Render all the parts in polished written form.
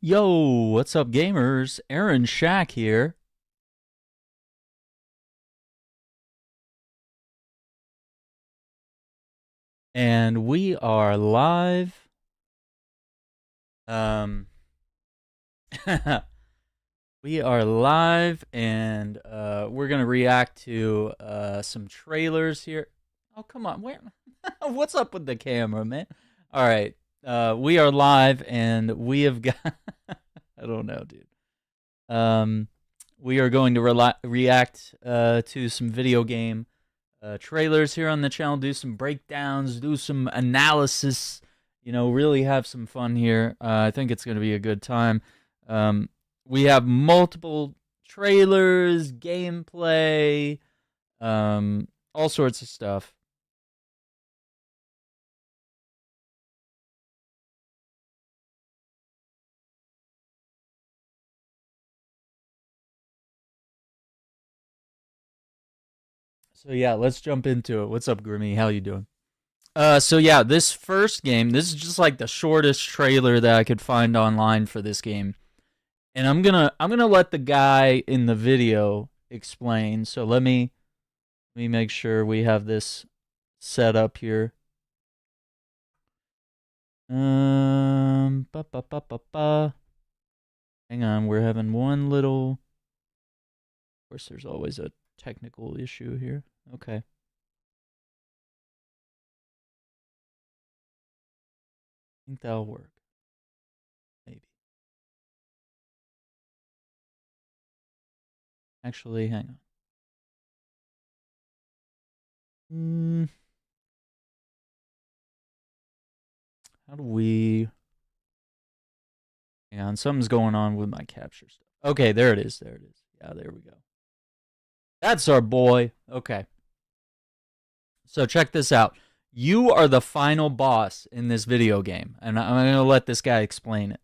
Yo, what's up, gamers? Aaron Shack here. And we are live. We are live, and we're gonna react to some trailers here. Oh, come on, where? What's up with the camera, man? All right, we are live, and we have got. I don't know, dude. We are going to react to some video game trailers here on the channel, do some breakdowns, do some analysis, you know, really have some fun here. I think it's going to be a good time. We have multiple trailers, gameplay, all sorts of stuff. So yeah, let's jump into it. What's up, Grimmy? How you doing? So yeah, this first game, this is just like the shortest trailer that I could find online for this game. And I'm gonna let the guy in the video explain. So let me make sure we have this set up here. Hang on, we're having one little. Of course, there's always a technical issue here. Okay. I think that'll work. Maybe. Actually, hang on. How do we... Hang on, something's going on with my capture stuff. Okay, there it is. There it is. Yeah, there we go. That's our boy. Okay. So check this out. You are the final boss in this video game, and I'm going to let this guy explain it.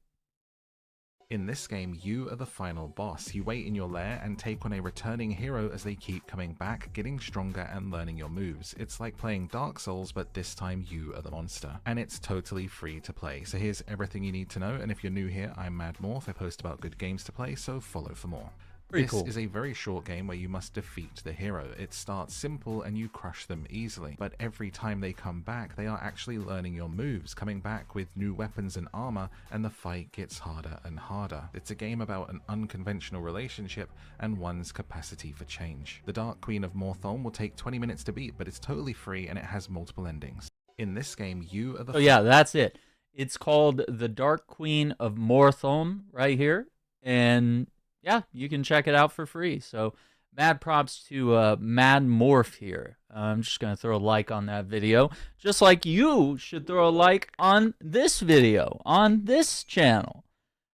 In this game, you are the final boss. You wait in your lair and take on a returning hero as they keep coming back, getting stronger and learning your moves. It's like playing Dark Souls, but this time you are the monster. And it's totally free to play. So here's everything you need to know, and if you're new here, I'm Mad Morph. I post about good games to play, so follow for more. This is a very short game where you must defeat the hero. It starts simple and you crush them easily, but every time they come back, they are actually learning your moves, coming back with new weapons and armor, and the fight gets harder and harder. It's a game about an unconventional relationship and one's capacity for change. The Dark Queen of Morthulm will take 20 minutes to beat, but it's totally free and it has multiple endings. In this game, you are the... Oh yeah, that's it. It's called The Dark Queen of Morthulm right here, and... yeah, you can check it out for free. So, mad props to Mad Morph here. I'm just going to throw a like on that video. Just like you should throw a like on this video, on this channel.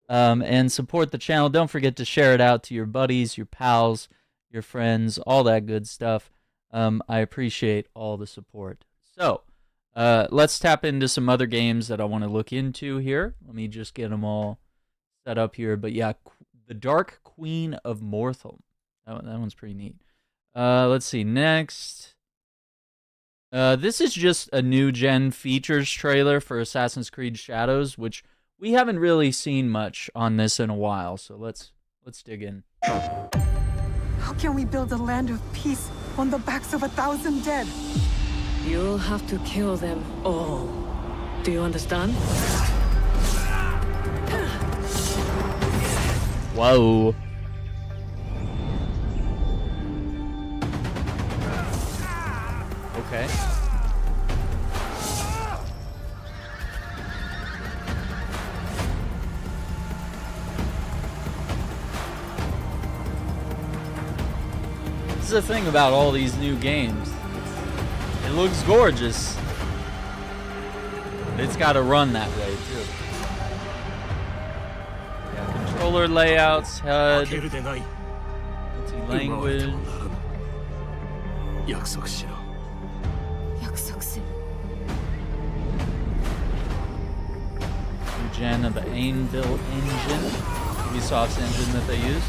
And support the channel. Don't forget to share it out to your buddies, your pals, your friends, all that good stuff. I appreciate all the support. So, let's tap into some other games that I want to look into here. Let me just get them all set up here. But yeah, The Dark Queen of Morthulm. That one's pretty neat. Let's see. Next. This is just a new gen features trailer for Assassin's Creed Shadows, which we haven't really seen much on this in a while. So let's dig in. How can we build a land of peace on the backs of 1,000 dead? You'll have to kill them all. Do you understand? Whoa. Okay. This is the thing about all these new games. It looks gorgeous. But it's got to run that way, too. Controller layouts, HUD, multi-language. New gen of the Anvil engine, Ubisoft's engine that they use.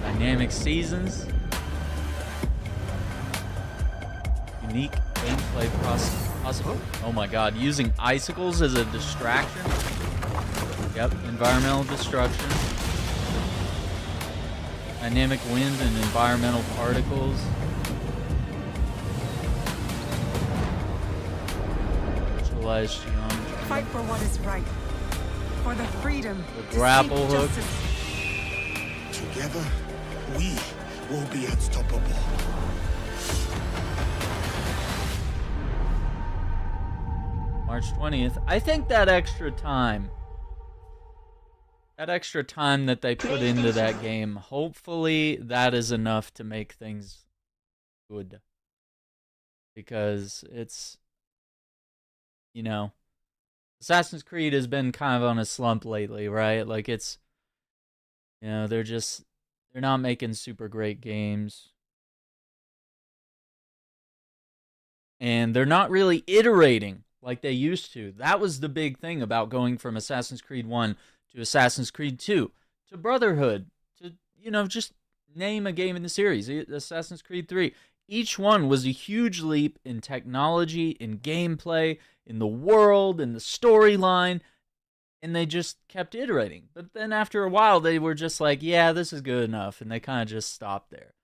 Dynamic seasons. Unique gameplay possible. Oh my god, using icicles as a distraction. Yep, environmental destruction. Dynamic wind and environmental particles. Visualized geometry. Fight for what is right. For the freedom. The grapple to seek hook. justice. Together, we will be unstoppable. March 20th. I think that extra time that they put into that game, hopefully that is enough to make things good. Because it's, you know, Assassin's Creed has been kind of on a slump lately, right? Like it's, you know, they're not making super great games. And they're not really iterating like they used to. That was the big thing about going from Assassin's Creed 1 to Assassin's Creed 2 to Brotherhood to, you know, just name a game in the series, Assassin's Creed 3. Each one was a huge leap in technology, in gameplay, in the world, in the storyline, and they just kept iterating. But then after a while, they were just like, yeah, this is good enough, and they kind of just stopped there.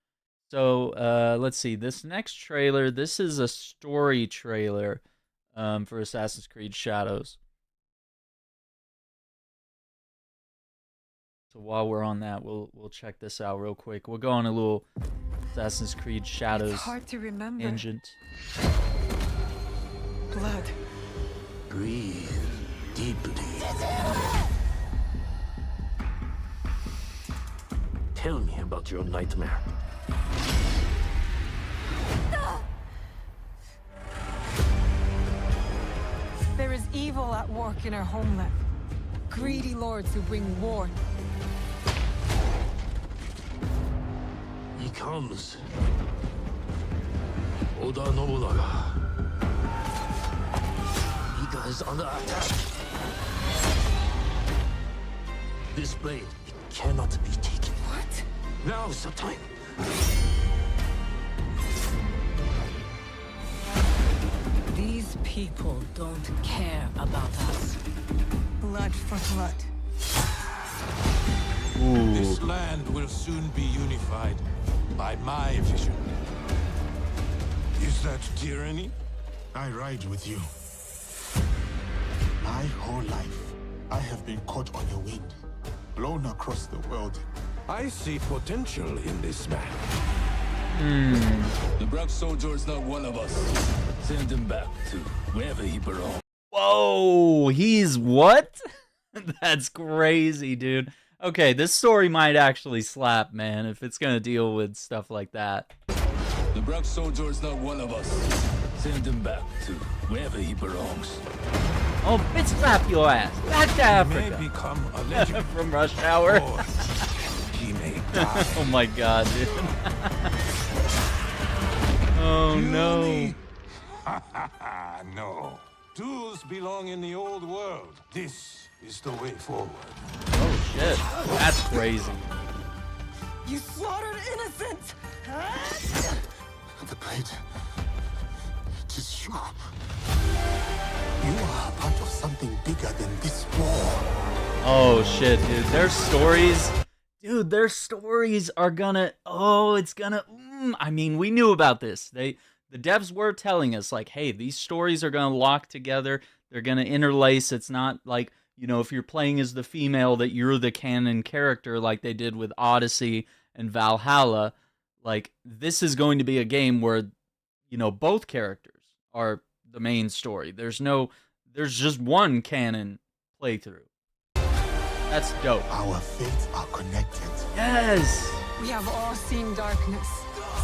So, let's see. This next trailer, this is a story trailer for Assassin's Creed Shadows. So while we're on that, we'll check this out real quick. We'll go on a little Assassin's Creed Shadows It's hard to remember. tangent. Blood. Breathe deeply. Tell me about your nightmare. There is evil at work in our homeland. Greedy lords who bring war. He comes. Oda Nobunaga. Ida is under attack. This blade, it cannot be taken. What? Now's the time. These people don't care about us. Blood for blood. Ooh. This land will soon be unified by my vision. Is that tyranny? I ride with you. My whole life, I have been caught on a wind, blown across the world. I see potential in this man. The Black Soldier is not one of us. Send him back to wherever he belongs. Whoa, he's what? That's crazy, dude. Okay, this story might actually slap, man, if it's gonna deal with stuff like that. The Black Soldier is not one of us. Send him back to wherever he belongs. Oh, bitch slap your ass. Back to He may Africa. become a legend, From Rush Hour. or he may die. Oh my god, dude. Oh no. Tyranny? No. Tools belong in the old world. This is the way forward. Oh shit. That's crazy. You slaughtered innocents! The blade, it is sharp. You are a part of something bigger than this war. Oh shit, dude. Their stories are gonna, it's gonna, I mean, we knew about this. The devs were telling us, like, hey, these stories are gonna lock together. They're gonna interlace. It's not like, you know, if you're playing as the female that you're the canon character like they did with Odyssey and Valhalla. Like, this is going to be a game where, you know, both characters are the main story. There's just one canon playthrough. That's dope. Our fates are connected. Yes! We have all seen darkness.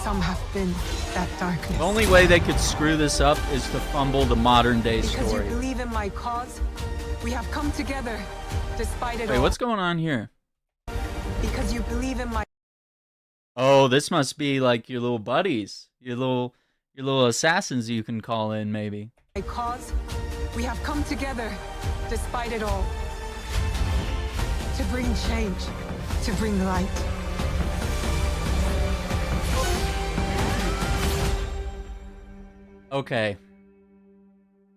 Some have been that darkness. The only way they could screw this up is to fumble the modern day Because story. you believe in my cause, we have come together, despite it Wait, all. what's going on here? Because you believe in my Oh, this must be like your little buddies. Your little assassins you can call in, maybe. cause, We have come together, despite it all, to bring change, to bring light. Okay.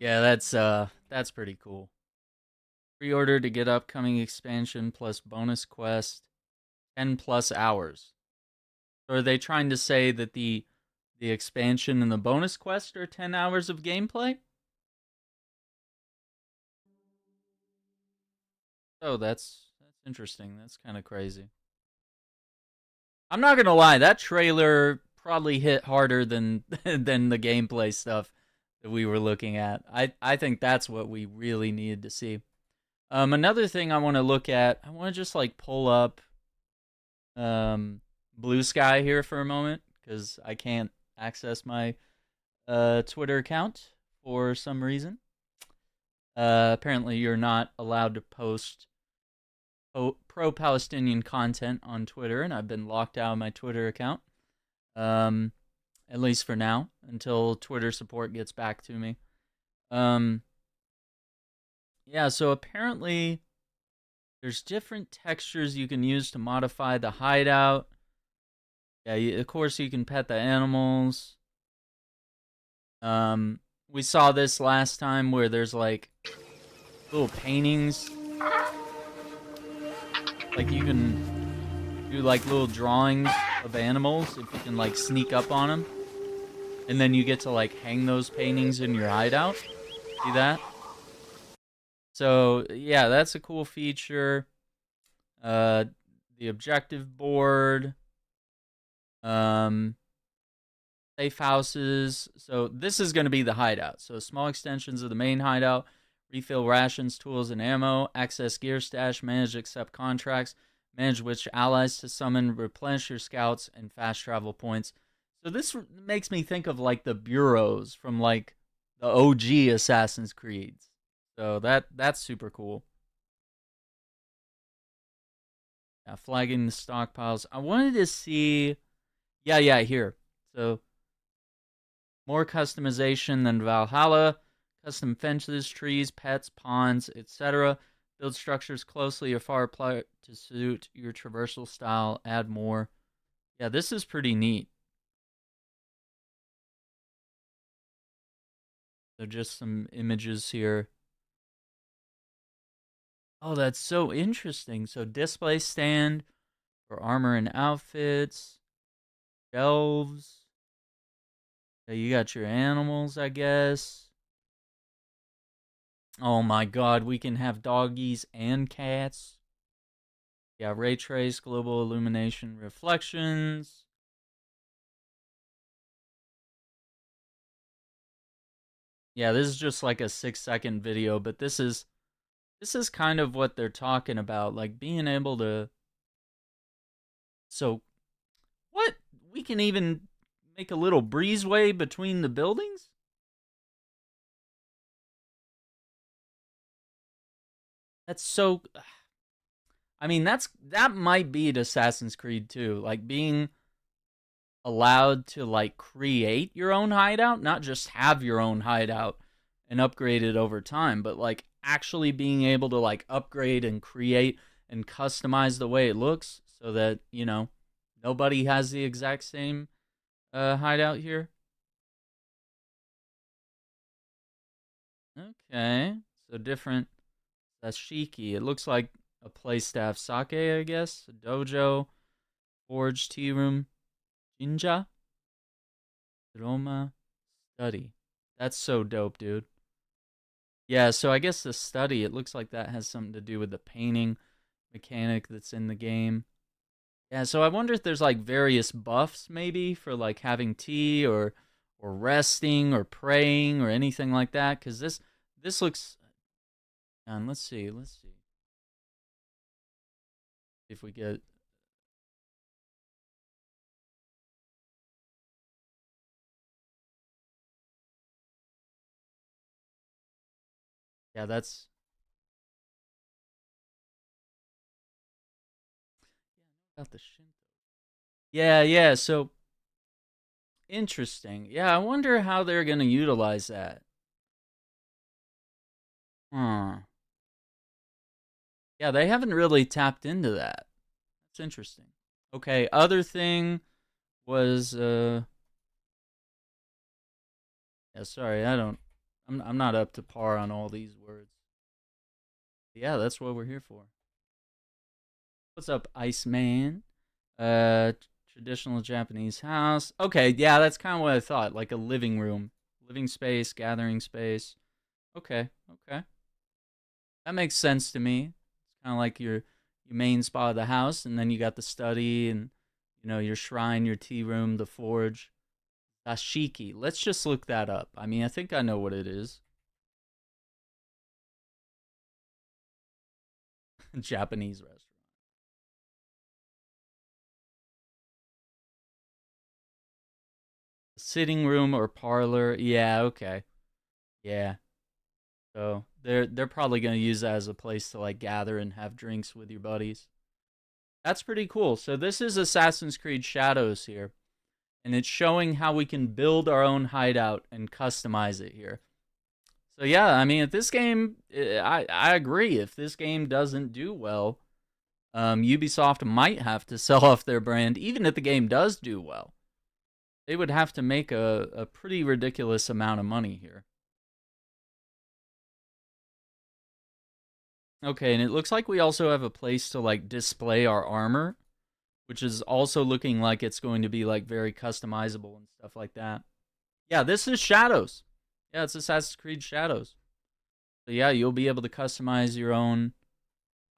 Yeah, that's pretty cool. Pre-order to get upcoming expansion plus bonus quest, 10 plus hours. So are they trying to say that the expansion and the bonus quest are 10 hours of gameplay? Oh, that's interesting. That's kind of crazy. I'm not gonna lie, that trailer probably hit harder than than the gameplay stuff that we were looking at. I think that's what we really needed to see. Another thing I want to look at, I want to just like pull up Blue Sky here for a moment because I can't access my Twitter account for some reason. Apparently, you're not allowed to post pro-Palestinian content on Twitter, and I've been locked out of my Twitter account, at least for now, until Twitter support gets back to me. Yeah, so apparently there's different textures you can use to modify the hideout. Yeah, of course you can pet the animals. We saw this last time where there's like little paintings. Like you can do like little drawings of animals if you can like sneak up on them. And then you get to like hang those paintings in your hideout. See that? So yeah, that's a cool feature. The objective board. Safe houses. So this is going to be the hideout. So small extensions of the main hideout. Refill rations, tools, and ammo. Access gear stash. Manage accept contracts. Manage which allies to summon. Replenish your scouts and fast travel points. So this makes me think of like the bureaus from like the OG Assassin's Creeds. So that's super cool. Yeah, flagging the stockpiles. I wanted to see. Yeah, here. So more customization than Valhalla. Custom fences, trees, pets, ponds, etc. Build structures closely or far apart to suit your traversal style. Add more. Yeah, this is pretty neat. So just some images here. Oh, that's so interesting. So display stand for armor and outfits. Shelves. Yeah, you got your animals, I guess. Oh my god, we can have doggies and cats. Yeah, ray trace, global illumination, reflections. Yeah, this is just like a 6-second video, but this is kind of what they're talking about, like being able to. So, what? We can even make a little breezeway between the buildings? That's so. I mean, that might be Assassin's Creed 2, like being allowed to like create your own hideout, not just have your own hideout and upgrade it over time, but like actually being able to like upgrade and create and customize the way it looks so that, you know, nobody has the exact same hideout here. Okay, so different sashiki. It looks like a place to have sake, I guess. A dojo, forge, tea room, jinja, Roma, study. That's so dope, dude. Yeah, so I guess the study, it looks like that has something to do with the painting mechanic that's in the game. Yeah, so I wonder if there's like various buffs maybe for like having tea or resting or praying or anything like that, cuz this looks. And let's see if we get. Yeah, that's. Yeah, about the Shinto. Yeah, so interesting. Yeah, I wonder how they're going to utilize that. Huh. Yeah, they haven't really tapped into that. That's interesting. Okay, other thing was yeah, sorry, I'm not up to par on all these words. Yeah, that's what we're here for. What's up, Iceman? Traditional Japanese house. Okay, yeah, that's kind of what I thought, like a living room, living space, gathering space. Okay, okay. That makes sense to me. It's kind of like your main spot of the house, and then you got the study and your shrine, your tea room, the forge. Dashiki. Let's just look that up. I mean, I think I know what it is. Japanese restaurant. Sitting room or parlor. Yeah, okay. Yeah. So they're probably gonna use that as a place to like gather and have drinks with your buddies. That's pretty cool. So this is Assassin's Creed Shadows here, and it's showing how we can build our own hideout and customize it here. So yeah, I mean, if this game, I agree. If this game doesn't do well, Ubisoft might have to sell off their brand. Even if the game does do well, they would have to make a pretty ridiculous amount of money here. Okay, and it looks like we also have a place to like display our armor, which is also looking like it's going to be like very customizable and stuff like that. Yeah, this is Shadows. Yeah, it's Assassin's Creed Shadows. So yeah, you'll be able to customize your own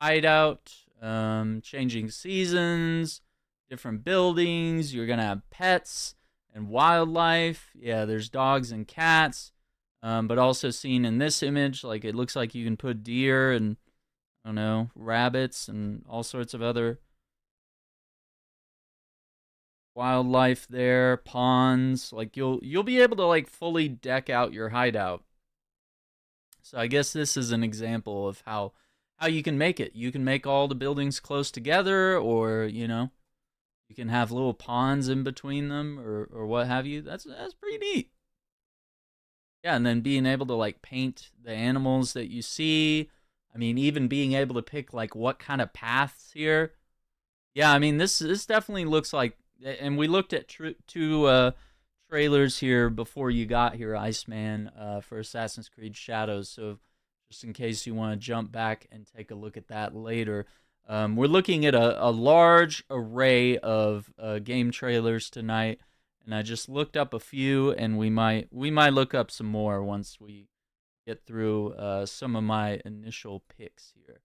hideout, changing seasons, different buildings. You're gonna have pets and wildlife. Yeah, there's dogs and cats. But also seen in this image, like it looks like you can put deer and I don't know, rabbits and all sorts of other wildlife there, ponds. Like you'll be able to like fully deck out your hideout. So I guess this is an example of how you can make it. You can make all the buildings close together, or you can have little ponds in between them, or what have you. That's pretty neat. Yeah, and then being able to like paint the animals that you see. I mean, even being able to pick like what kind of paths here. Yeah, I mean this definitely looks like, and we looked at two trailers here before you got here, Iceman, for Assassin's Creed Shadows. So just in case you want to jump back and take a look at that later, we're looking at a large array of game trailers tonight, and I just looked up a few, and we might look up some more once we get through some of my initial picks here.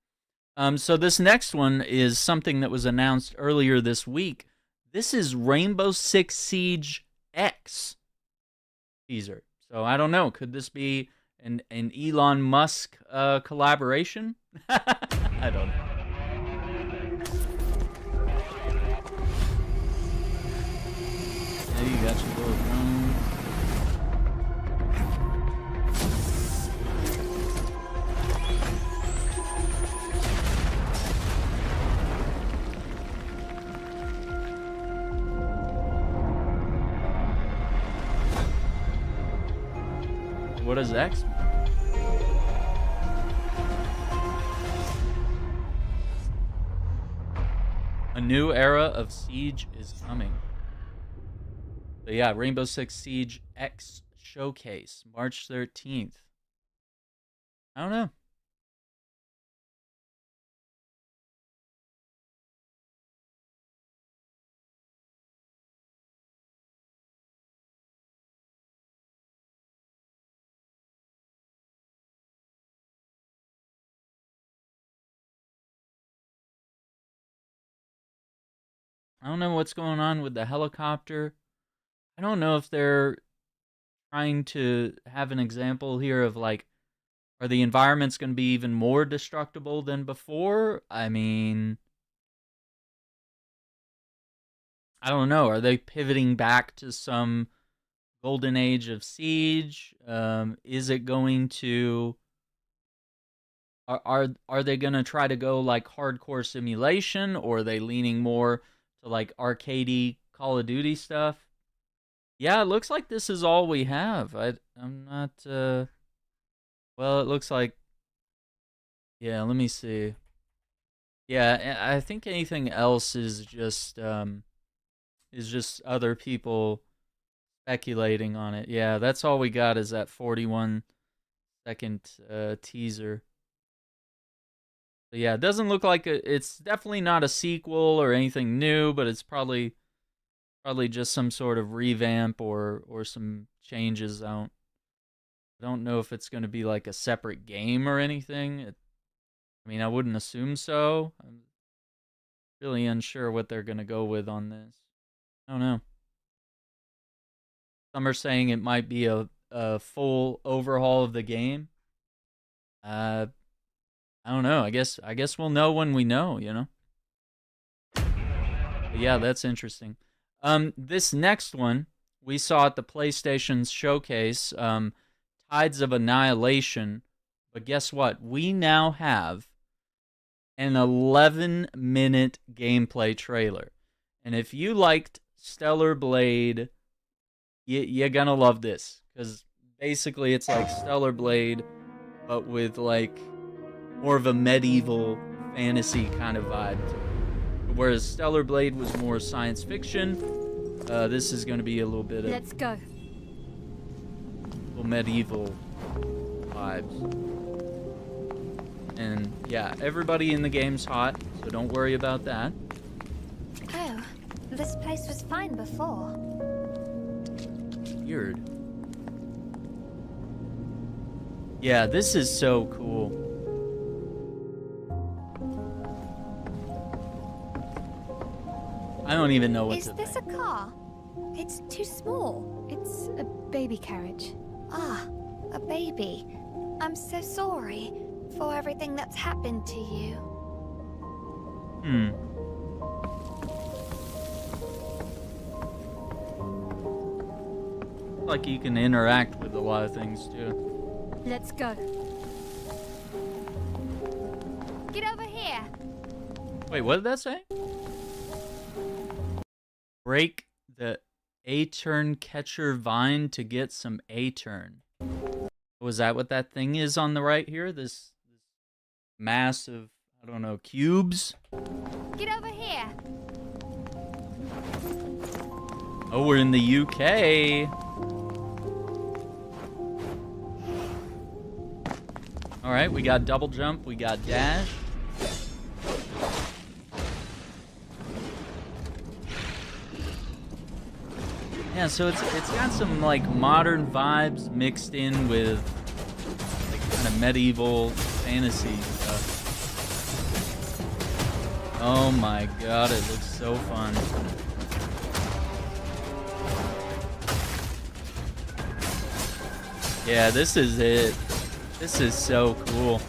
So this next one is something that was announced earlier this week. This is Rainbow Six Siege X teaser. So I don't know. Could this be an Elon Musk collaboration? I don't know. There you got your little drone. What is X? A new era of Siege is coming. So yeah, Rainbow Six Siege X Showcase, March 13th. I don't know. I don't know what's going on with the helicopter. I don't know if they're trying to have an example here of like, are the environments going to be even more destructible than before? I mean, I don't know. Are they pivoting back to some golden age of Siege? Is it going to... Are they going to try to go like hardcore simulation, or are they leaning more to like arcadey Call of Duty stuff? Yeah, it looks like this is all we have. I'm not well, it looks like Yeah, let me see. Yeah, I think anything else is just other people speculating on it. Yeah, that's all we got is that 41-second teaser. But yeah, it doesn't look like it's definitely not a sequel or anything new, but it's probably just some sort of revamp or some changes. I don't know if it's going to be like a separate game or anything. I mean, I wouldn't assume so. I'm really unsure what they're going to go with on this. I don't know. Some are saying it might be a full overhaul of the game. I don't know. I guess we'll know when we know, you know? But yeah, that's interesting. This next one we saw at the PlayStation's showcase, Tides of Annihilation. But guess what? We now have an 11-minute gameplay trailer. And if you liked Stellar Blade, you're gonna love this. Because basically it's like Stellar Blade, but with like more of a medieval fantasy kind of vibe to it. Whereas Stellar Blade was more science fiction, this is going to be a little bit of Let's go. little medieval vibes. And yeah, everybody in the game's hot, so don't worry about that. Oh, this place was fine before. Weird. Yeah, this is so cool. I don't even know what Is to this think. a car? It's too small. It's a baby carriage. Ah, a baby. I'm so sorry for everything that's happened to you. Like you can interact with a lot of things too. Let's go. Get over here. Wait, what did that say? Break the A-turn catcher vine to get some A-turn. Was that what that thing is on the right here? This mass of, I don't know, cubes? Get over here. Oh, we're in the UK. Alright, we got double jump, we got dash. Yeah, so it's got some like modern vibes mixed in with like kind of medieval fantasy stuff. Oh my god, it looks so fun. Yeah, this is it. This is so cool.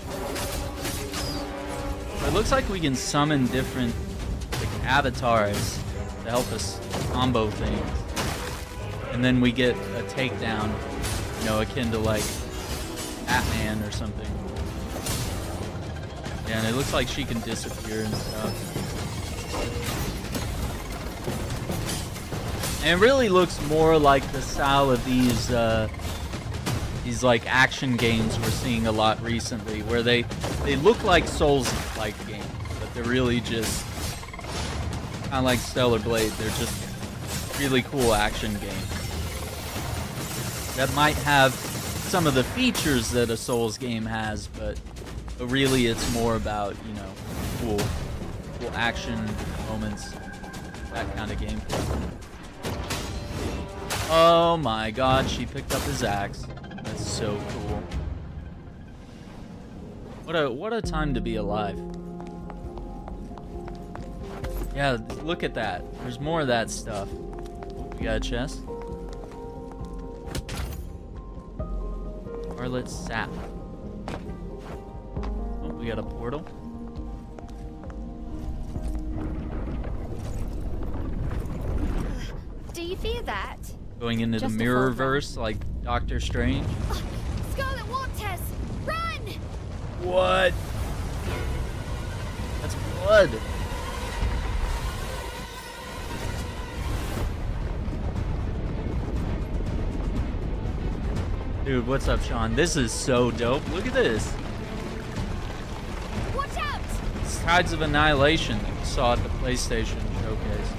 It looks like we can summon different like avatars to help us combo things. And then we get a takedown, you know, akin to like Batman or something. Yeah, and it looks like she can disappear and stuff. And it really looks more like the style of these like action games we're seeing a lot recently, where they look like Souls-like games, but they're really just kind of like Stellar Blade. They're just really cool action games that might have some of the features that a Souls game has, but really it's more about, you know, cool action moments, that kind of gameplay. Oh my god, she picked up his axe. That's so cool. What a time to be alive. Yeah, look at that. There's more of that stuff. We got a chest. Scarlet Sap. Oh, we got a portal. Do you feel that? Going into the Just a Mirrorverse like Doctor Strange. Scarlet Waters, run! What? That's blood. Dude, what's up, Sean? This is so dope. Look at this. It's Tides of Annihilation that we saw at the PlayStation showcase.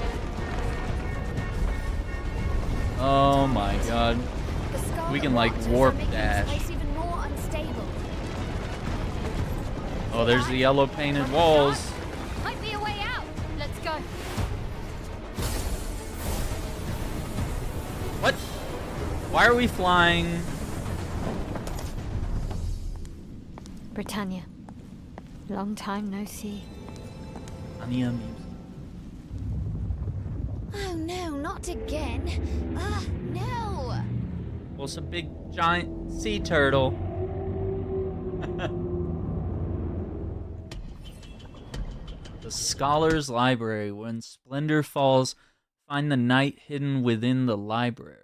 Oh my god. The Scarlet We can, like, Waters warp are making this dash. place even more unstable. Oh, there's the yellow painted walls. Might be a way out. Let's go. What? Why are we flying? Britannia. Long time no see. Anya music. Oh no, not again. Ah, no. Well, it's a big giant sea turtle. The Scholar's Library. When splendor falls, find the night hidden within the library.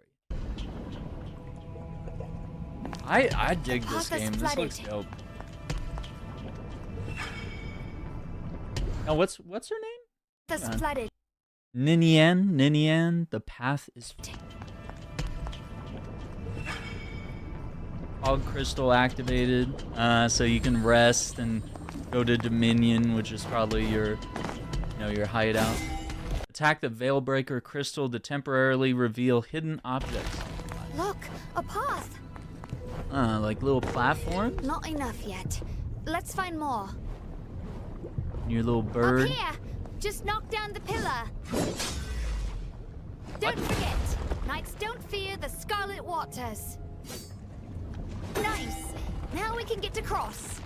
I dig this Path is game. This flooded. looks dope. Now, what's her name? That's Yeah. flooded. Ninian, the path is fog crystal activated, so you can rest and go to Dominion, which is probably your hideout. Attack the Veilbreaker crystal to temporarily reveal hidden objects. Look, a path. Like little platforms. Not enough yet. Let's find more. Your little bird. Up here. Just knock down the pillar. Don't forget, knights don't fear the Scarlet Waters. Nice. Now we can get across.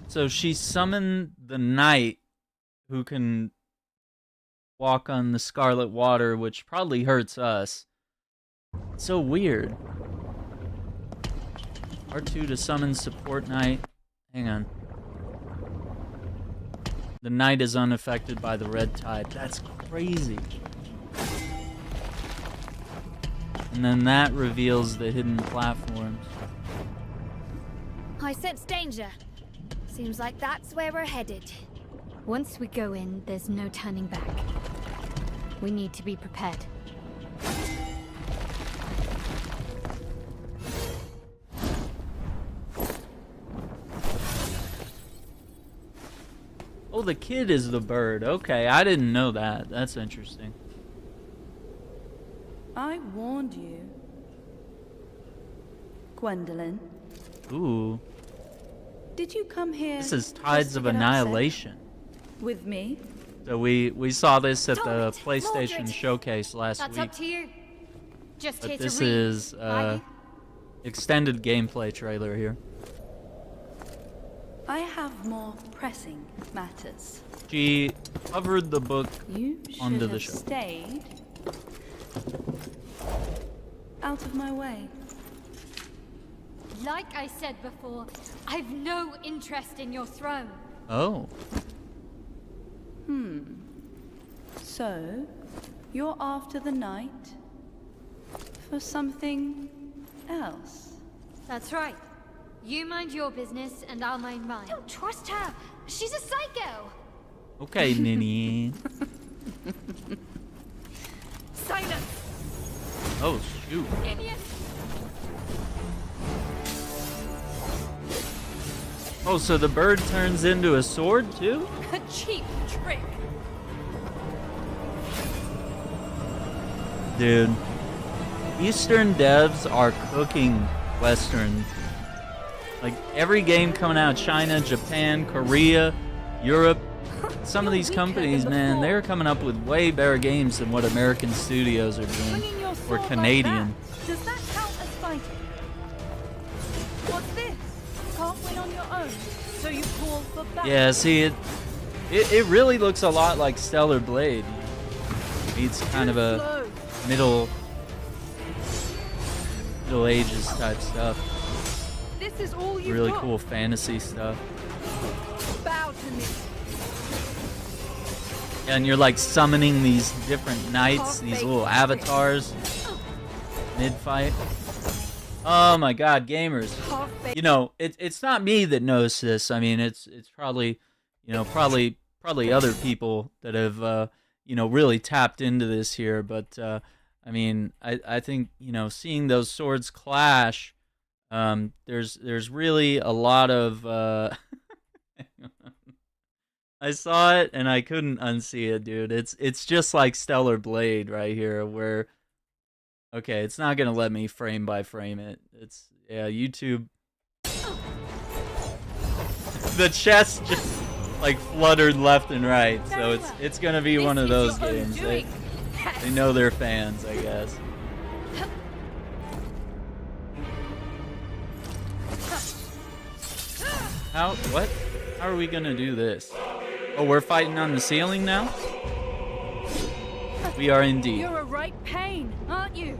So she summoned the knight who can walk on the Scarlet Water, which probably hurts us. It's so weird. R2 to summon support knight. Hang on. The knight is unaffected by the red tide. That's crazy. And then that reveals the hidden platforms. I sense danger. Seems like that's where we're headed. Once we go in, there's no turning back. We need to be prepared. Oh, the kid is the bird. Okay, I didn't know that. That's interesting. I warned you. Gwendolyn, Ooh. did you come here This is just Tides to of get upset Annihilation. with me? So we saw this at the Don't, PlayStation Mordred. showcase last That's week. up to you. Just But here this to read. is are you? extended gameplay trailer here. I have more pressing matters. She covered the book You should onto the have show. stayed out of my way. Like I said before, I've no interest in your throne. Oh. So, you're after the night for something else? That's right. You mind your business, and I'll mind mine. Don't trust her. She's a psycho. Okay, Nini. Silence, Oh, shoot. idiot. Oh, so the bird turns into a sword, too? A cheap trick. Dude. Eastern devs are cooking Western. Like, every game coming out of China, Japan, Korea, Europe. Some of these companies, man, they're coming up with way better games than what American studios are doing. Swinging your Or sword like Canadian. that, does that count as fighting? What's this? Can't win on your own, so you call for battle. Yeah, see, it really looks a lot like Stellar Blade. Meets kind of a Slow. Middle Ages type stuff. This is all you've Really got. cool fantasy stuff. Bow to me. And you're like summoning these different knights, these little avatars mid-fight. Oh my god, gamers. Half-baked. You know, it's not me that knows this. I mean, it's probably, probably other people that have really tapped into this here, but I mean, I think, seeing those swords clash, there's really a lot of I saw it and I couldn't unsee it, dude. It's just like Stellar Blade right here, where okay, it's not gonna let me frame by frame it. It's yeah, YouTube. The chest just like fluttered left and right, so it's gonna be one of those games. They know they're fans, I guess. What? How are we gonna do this? Oh, we're fighting on the ceiling now? We are indeed. You're a right pain, aren't you?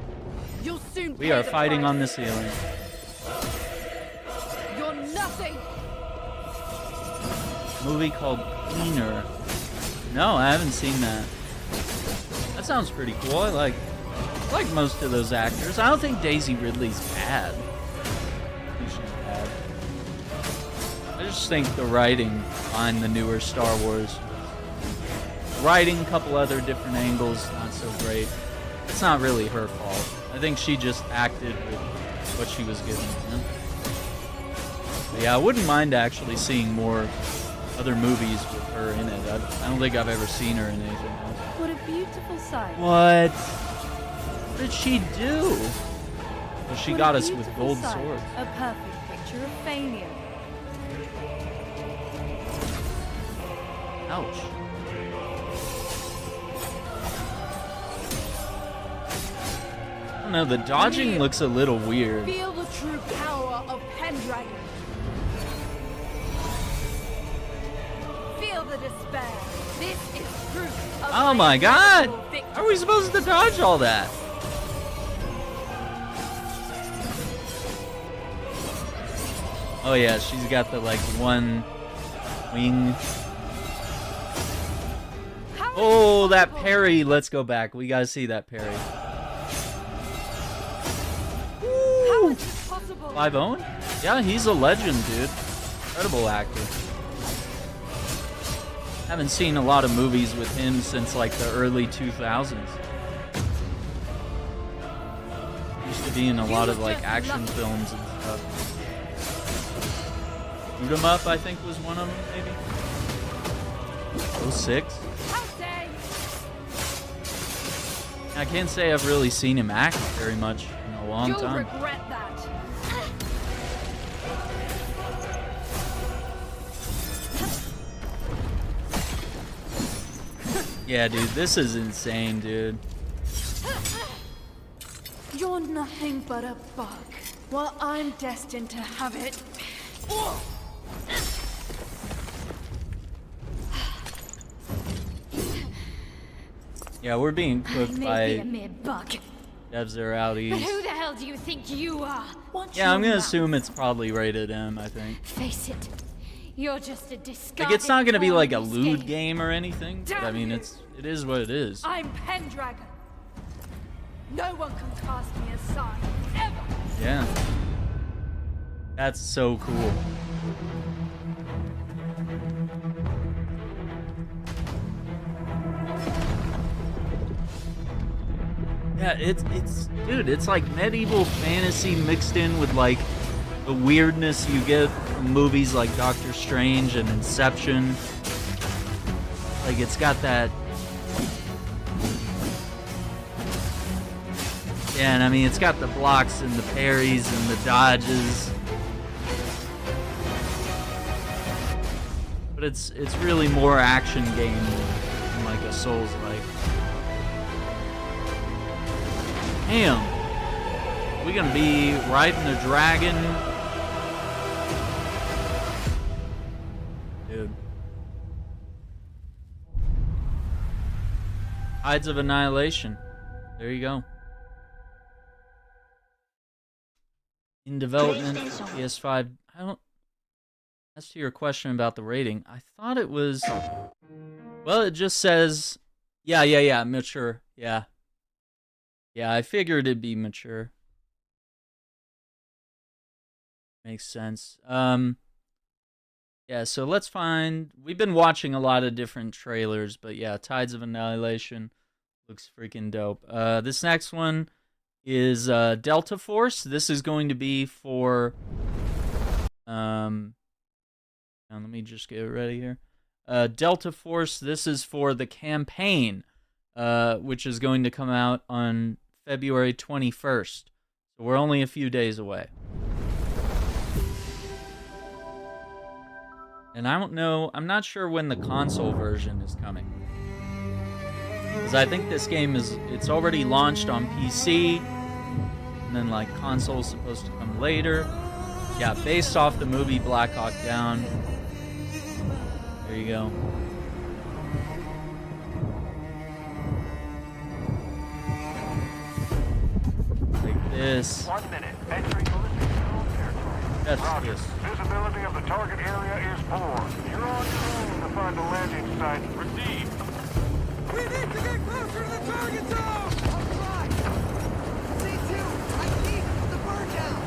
You'll soon We pay are the fighting price. on the ceiling. You're nothing. Movie called Cleaner. No, I haven't seen that. That sounds pretty cool. I like most of those actors. I don't think Daisy Ridley's bad. I think she's bad. I just think the writing on the newer Star Wars, writing a couple other different angles, not so great. It's not really her fault. I think she just acted with what she was given. You know? But yeah, I wouldn't mind actually seeing more other movies with her in it. I don't think I've ever seen her in anything else. What a beautiful sight. What? What did she do? Well, she got us with gold swords. A perfect picture of failure. Ouch. I don't know, the dodging looks a little weird. Feel the true power of Pendragon. Feel the despair. This is proof of Oh my god! How are we supposed to dodge all that? Oh yeah, she's got the like one wing. Oh, that parry! Let's go back. We gotta see that parry. Woo! Clive Owen? Yeah, he's a legend, dude. Incredible actor. Haven't seen a lot of movies with him since like the early 2000s. Used to be in a lot of like action films and stuff. Shoot 'em Up, I think, was one of them, maybe. 06. I can't say I've really seen him act very much in a long time. You'll regret that. Yeah, dude, this is insane, dude. You're nothing but a bug. Well, I'm destined to have it. Yeah, we're being cooked Maybe a by mere bug. devs that are out But east. who the hell do you think you are? Yeah, I'm gonna assume it's probably rated M, I think. Face it, you're just a discarded Like, it's not gonna be pawn like a in this lewd game or anything, but I Damn mean, you. it is what it is. I'm Pendragon. No one can cast me aside, ever. Yeah. That's so cool. Yeah, dude, it's like medieval fantasy mixed in with like the weirdness you get from movies like Doctor Strange and Inception. Like, it's got that. Yeah, and I mean, it's got the blocks and the parries and the dodges. But it's really more action game than like a Souls-like. Damn. We gonna be riding a dragon? Dude. Tides of Annihilation. There you go. In development, PS5. I don't. As to your question about the rating, I thought it was. Well, it just says. Yeah, mature. Yeah. Yeah, I figured it'd be mature. Makes sense. Yeah, so let's find. We've been watching a lot of different trailers, but yeah, Tides of Annihilation looks freaking dope. This next one is Delta Force. This is going to be for. Let me just get it ready here. Delta Force, this is for the campaign, which is going to come out on February 21st. So we're only a few days away. And I don't know, I'm not sure when the console version is coming. Because I think this game it's already launched on PC, and then like console's supposed to come later. Yeah, based off the movie Black Hawk Down. There you go. Like this. 1 minute. Entering ballistic control territory. That's Roger. this. Visibility of the target area is poor. You're on your own to find the landing site. Received. We need to get closer to the target zone! Alright! C2, I need the bird down!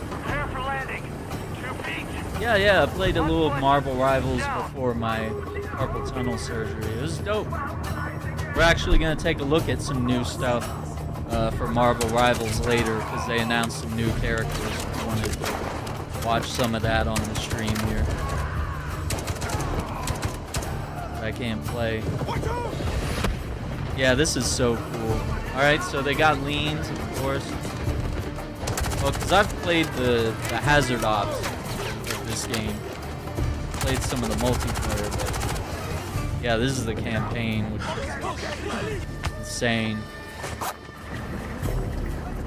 Prepare for landing. 2 feet. Yeah, I played a little Marvel Rivals before my carpal tunnel surgery. It was dope. We're actually going to take a look at some new stuff for Marvel Rivals later, because they announced some new characters. I wanted to watch some of that on the stream here. I can't play. Yeah, this is so cool. Alright, so they got leans, of course. Well, because I've played the Hazard Ops of this game. Played some of the multiplayer, but yeah, this is the campaign, which is insane.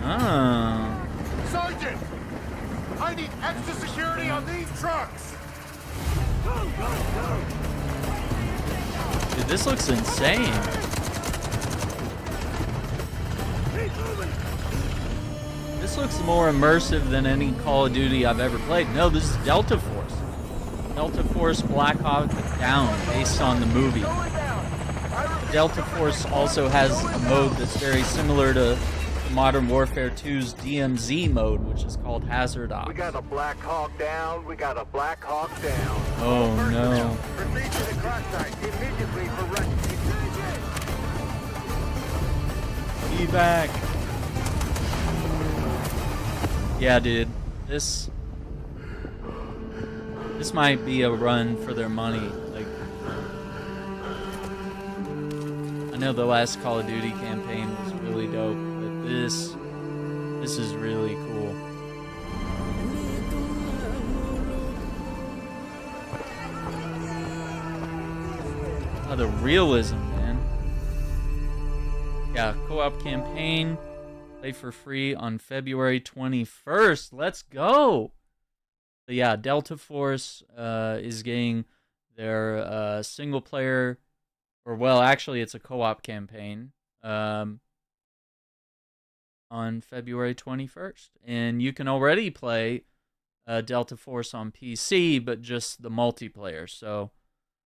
Oh. Sergeant! I need extra security on these trucks! Dude, this looks insane. This looks more immersive than any Call of Duty I've ever played. No, this is Delta Force. Delta Force Black Hawk Down, based on the movie. Delta Force also has a mode that's very similar to Modern Warfare 2's DMZ mode, which is called Hazard Ops. We got a Black Hawk down. We got a Black Hawk down. Oh no. Proceed to the crash site immediately for rescue. Evac. Yeah, dude. This might be a run for their money. Like, I know the last Call of Duty campaign was really dope, but this is really cool. Oh, the realism, man. Yeah, co-op campaign. Play for free on February 21st. Let's go! But yeah, Delta Force is getting their single player, or well, actually it's a co-op campaign on February 21st. And you can already play Delta Force on PC, but just the multiplayer. So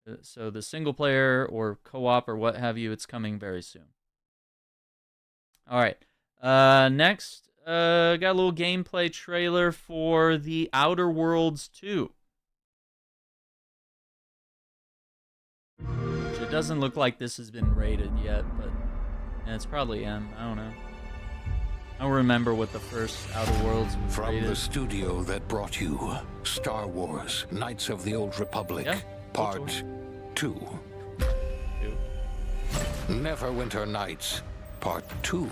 the single player or co-op or what have you, it's coming very soon. All right. Next, got a little gameplay trailer for The Outer Worlds 2. Which it doesn't look like this has been rated yet, but yeah, it's probably M. I don't know. I don't remember what the first Outer Worlds was From rated. the studio that brought you Star Wars, Knights of the Old Republic, Yeah, Part 2. Neverwinter Nights, Part 2.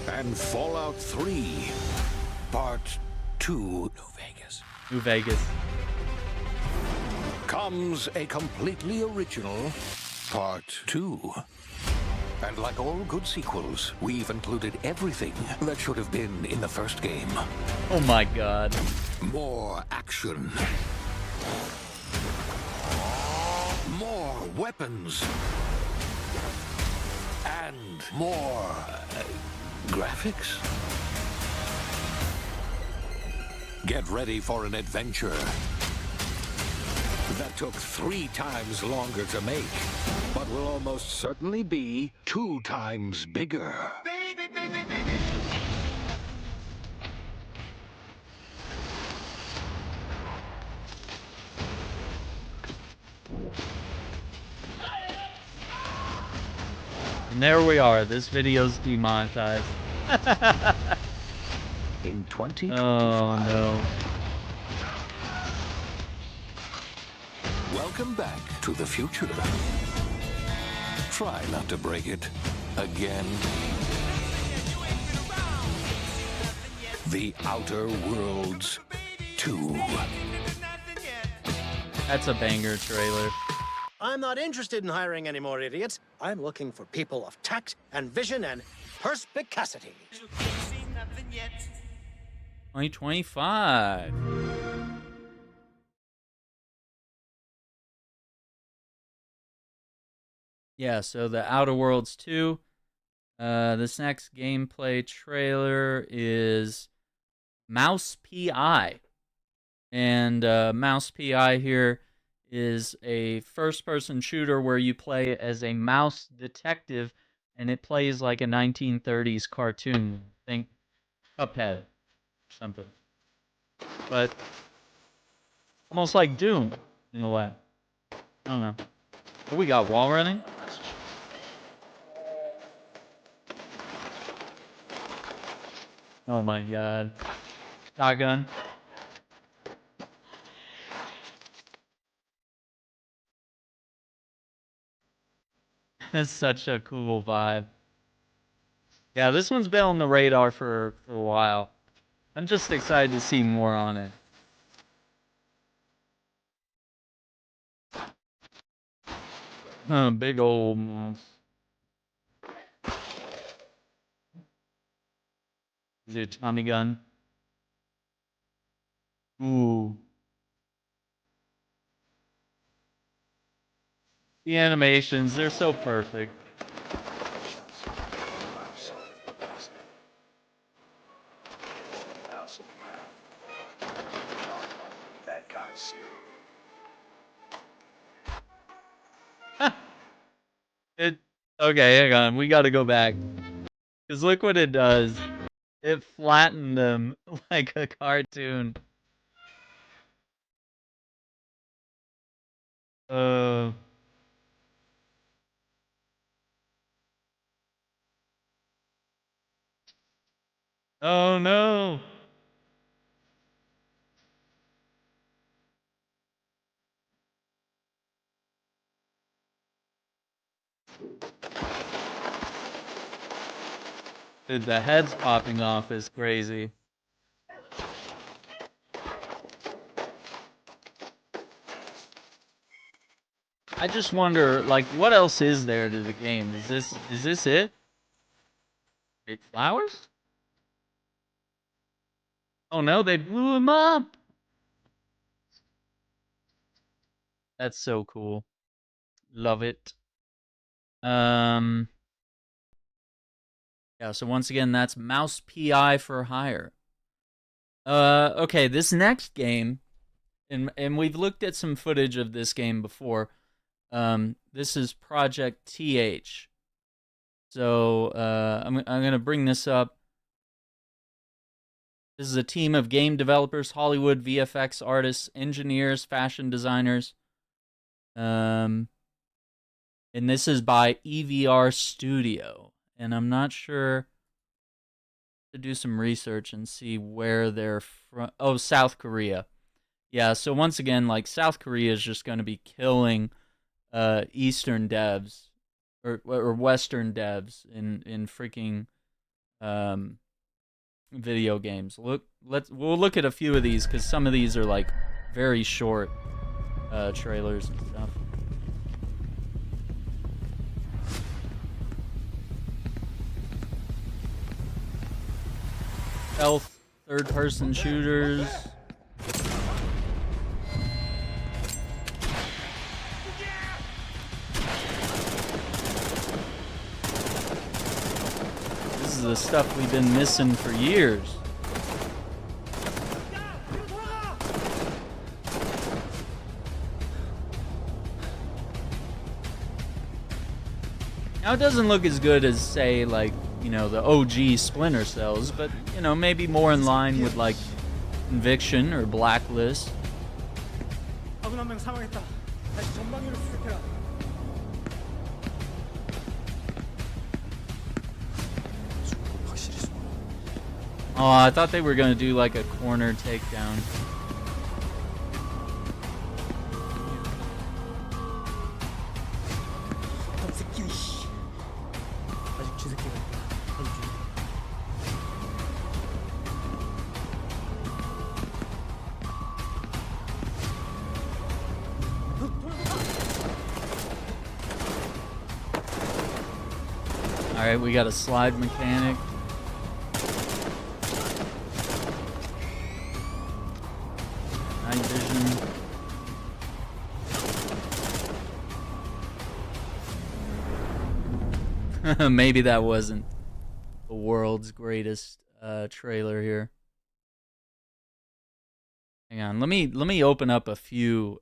And Fallout 3, Part 2. New Vegas. New Vegas. Comes a completely original Part 2. And like all good sequels, we've included everything that should have been in the first game. Oh my god. More action. More weapons. And more graphics. Get ready for an adventure that took 3 times longer to make, but will almost certainly be 2 times bigger. And there we are. This video's demonetized. In 2025. Oh no. Welcome back to the future. Try not to break it again. The Outer Worlds 2. That's a banger trailer. I'm not interested in hiring any more idiots. I'm looking for people of tact and vision and perspicacity. 2025. Yeah, so the Outer Worlds 2. This next gameplay trailer is Mouse PI. And Mouse PI here is a first-person shooter where you play as a mouse detective, and it plays like a 1930s cartoon. Think Cuphead or something. But almost like Doom in a way. I don't know. Oh, we got wall running? Oh my god. Shotgun. That's such a cool vibe. Yeah, this one's been on the radar for a while. I'm just excited to see more on it. Big old mouse. Is it a Tommy gun? Ooh. The animations, they're so perfect. Bad guys. Okay, hang on. We gotta go back. Because look what it does. It flattened them like a cartoon. Oh no. Dude, the heads popping off is crazy. I just wonder, like, what else is there to the game? Is this it? Big flowers? Oh no, they blew him up! That's so cool. Love it. Yeah, so once again, that's Mouse PI for hire. Okay, this next game, and we've looked at some footage of this game before. This is Project TH. So I'm gonna bring this up. This is a team of game developers, Hollywood VFX artists, engineers, fashion designers. And this is by EVR Studio. And I'm not sure, to do some research and see where they're from. Oh, South Korea. Yeah, so once again, like, South Korea is just going to be killing Eastern devs or Western devs in freaking video games. We'll look at a few of these because some of these are like very short trailers and stuff. Stealth, third-person shooters. This is the stuff we've been missing for years. Now it doesn't look as good as, say, like, you know, the OG Splinter Cells, but, you know, maybe more in line with, like, Conviction or Blacklist. Oh, I thought they were gonna do, like, a corner takedown. Alright, we got a slide mechanic. Night vision. Maybe that wasn't the world's greatest trailer here. Hang on, let me open up a few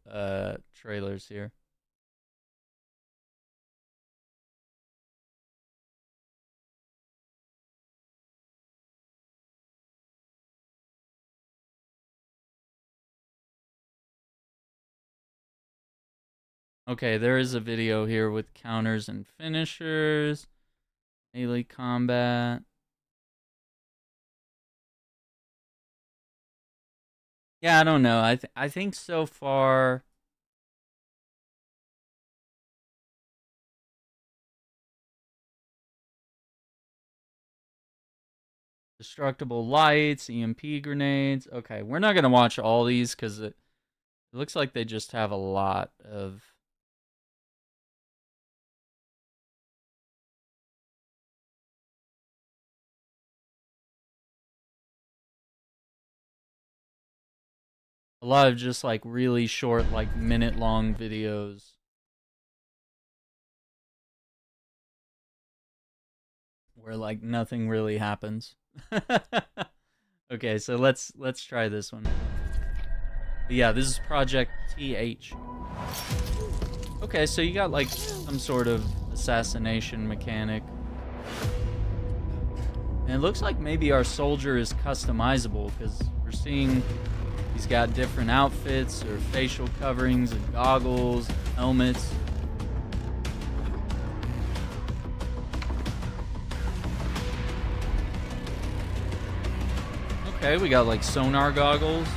trailers here. Okay, there is a video here with counters and finishers, melee combat. Yeah, I don't know. I think so far destructible lights, EMP grenades. Okay, we're not gonna watch all these because it looks like they just have a lot of. A lot of just like really short, like minute-long videos. Where like nothing really happens. Okay, so let's try this one. But yeah, this is Project TH. Okay, so you got like some sort of assassination mechanic. And it looks like maybe our soldier is customizable because we're seeing he's got different outfits or facial coverings and goggles, helmets. Okay, we got like sonar goggles.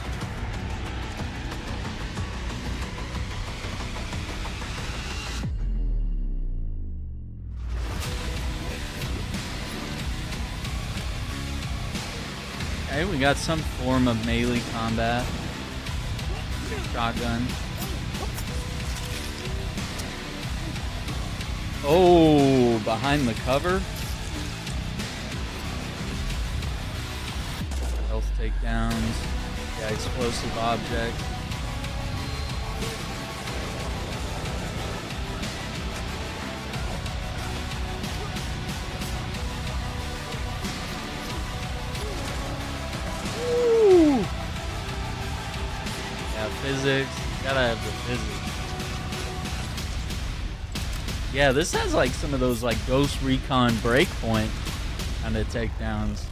Okay, we got some form of melee combat. Shotgun. Oh, behind the cover. Health takedowns. Yeah, explosive objects. Physics. Gotta have the physics. Yeah, this has like some of those like Ghost Recon Breakpoint kind of takedowns.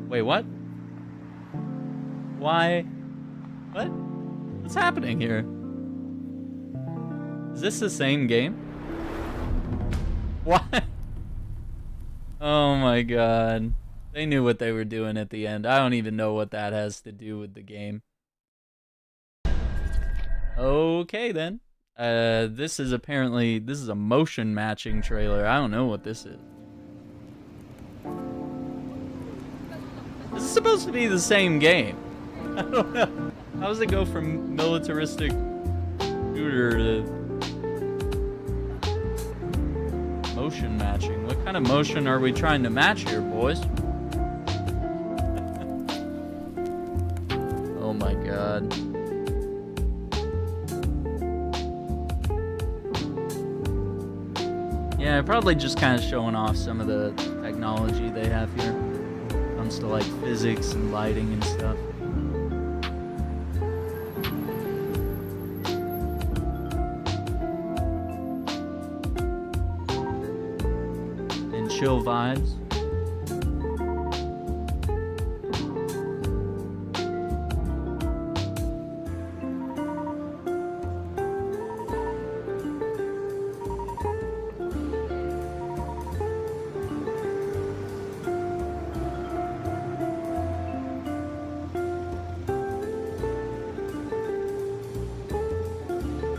Wait, what? Why? What? What's happening here? Is this the same game? What? Oh my god. They knew what they were doing at the end. I don't even know what that has to do with the game. Okay, then. This is a motion matching trailer. I don't know what this is. This is supposed to be the same game. I don't know. How does it go from militaristic shooter to motion matching? What kind of motion are we trying to match here, boys? Oh my god. Yeah, probably just kind of showing off some of the technology they have here. When it comes to like physics and lighting and stuff. And chill vibes.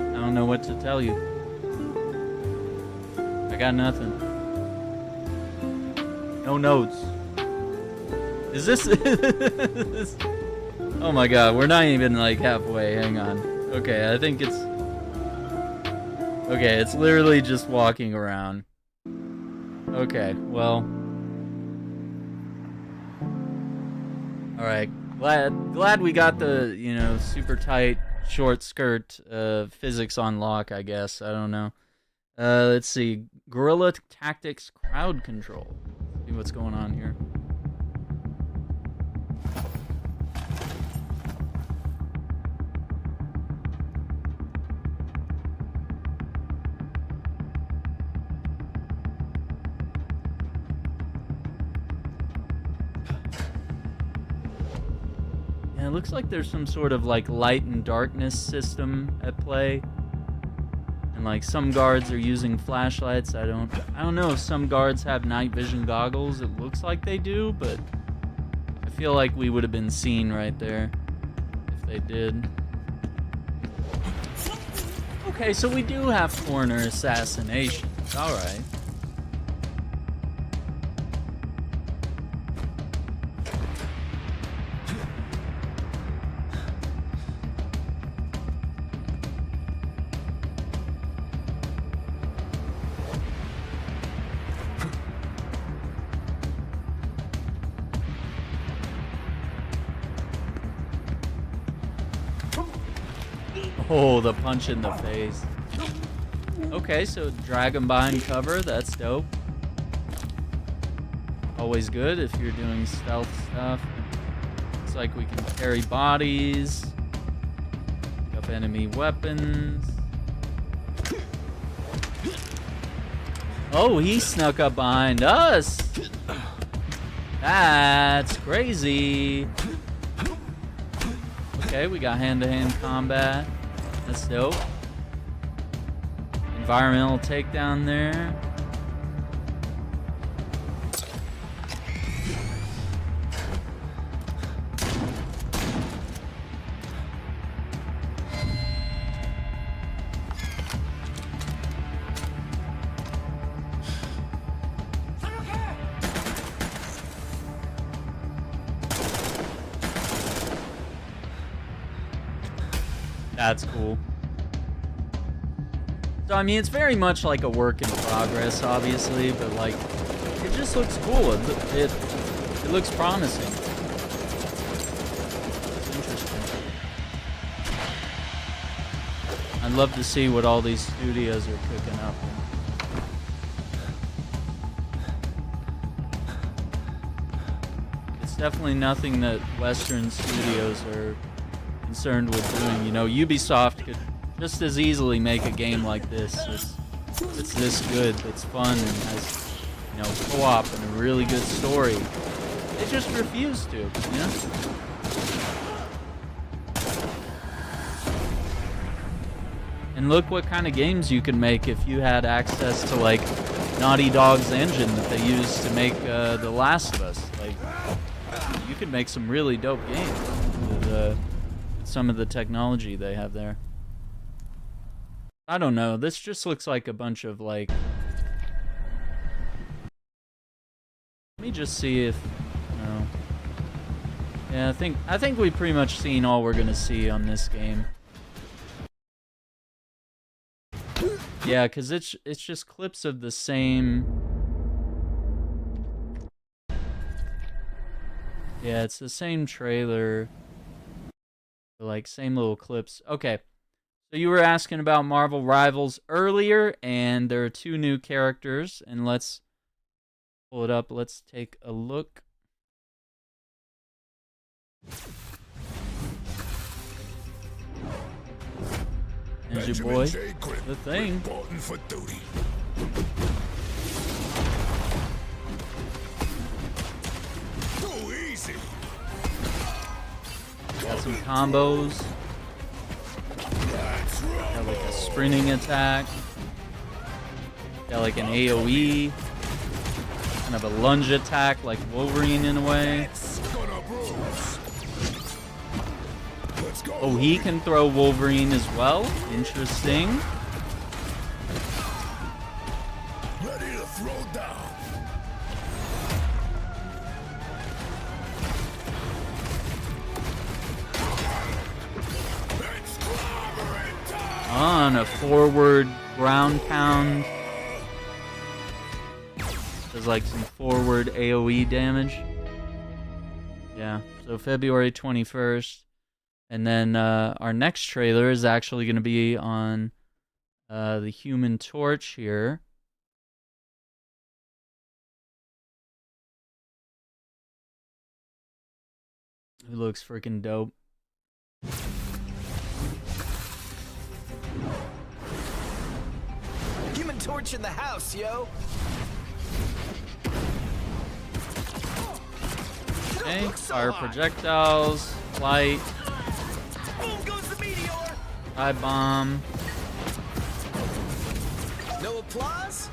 I don't know what to tell you. I got nothing. No notes. Is this... Oh my god, we're not even like halfway. Hang on. Okay, I think it's... Okay, it's literally just walking around. Okay, well. Alright, glad we got the, you know, super tight, short skirt physics on lock, I guess. I don't know. Let's see. Guerrilla Tactics Crowd Control. See what's going on here. Yeah, it looks like there's some sort of like light and darkness system at play. And like some guards are using flashlights. I don't know if some guards have night vision goggles. It looks like they do, but I feel like we would have been seen right there if they did. Okay, so we do have corner assassinations. All right. Oh, the punch in the face. Okay, so dragon behind cover, that's dope. Always good if you're doing stealth stuff. Looks like we can carry bodies. Pick up enemy weapons. Oh, he snuck up behind us. That's crazy. Okay, we got hand-to-hand combat. That's dope. Environmental takedown there. That's cool. So, I mean, it's very much like a work in progress, obviously, but, like, it just looks cool. It looks promising. It's interesting. I'd love to see what all these studios are cooking up. It's definitely nothing that Western studios are concerned with doing. You know, Ubisoft could just as easily make a game like this. It's this good, it's fun, and has, you know, co-op and a really good story. They just refuse to, you know? And look what kind of games you could make if you had access to, like, Naughty Dog's engine that they use to make The Last of Us. Like, you could make some really dope games with some of the technology they have there. I don't know. This just looks like a bunch of, like... Let me just see if... No. Yeah, I think we've pretty much seen all we're gonna see on this game. Yeah, because it's just clips of the same... Yeah, it's the same trailer. Like, same little clips. Okay. So you were asking about Marvel Rivals earlier, and there are 2 new characters, and let's pull it up. Let's take a look. There's your boy, the Thing. For duty. Too easy. Got some combos. Got like a sprinting attack. Got like an AoE. Kind of a lunge attack like Wolverine in a way. Oh, he can throw Wolverine as well. Interesting. Ready to throw down. On a forward ground pound. Does like some forward AoE damage. Yeah, so February 21st. And then our next trailer is actually going to be on the Human Torch here. Who looks freaking dope. Human Torch in the house, yo. Okay, fire projectiles, flight, Boom goes the meteor. dive bomb. No applause.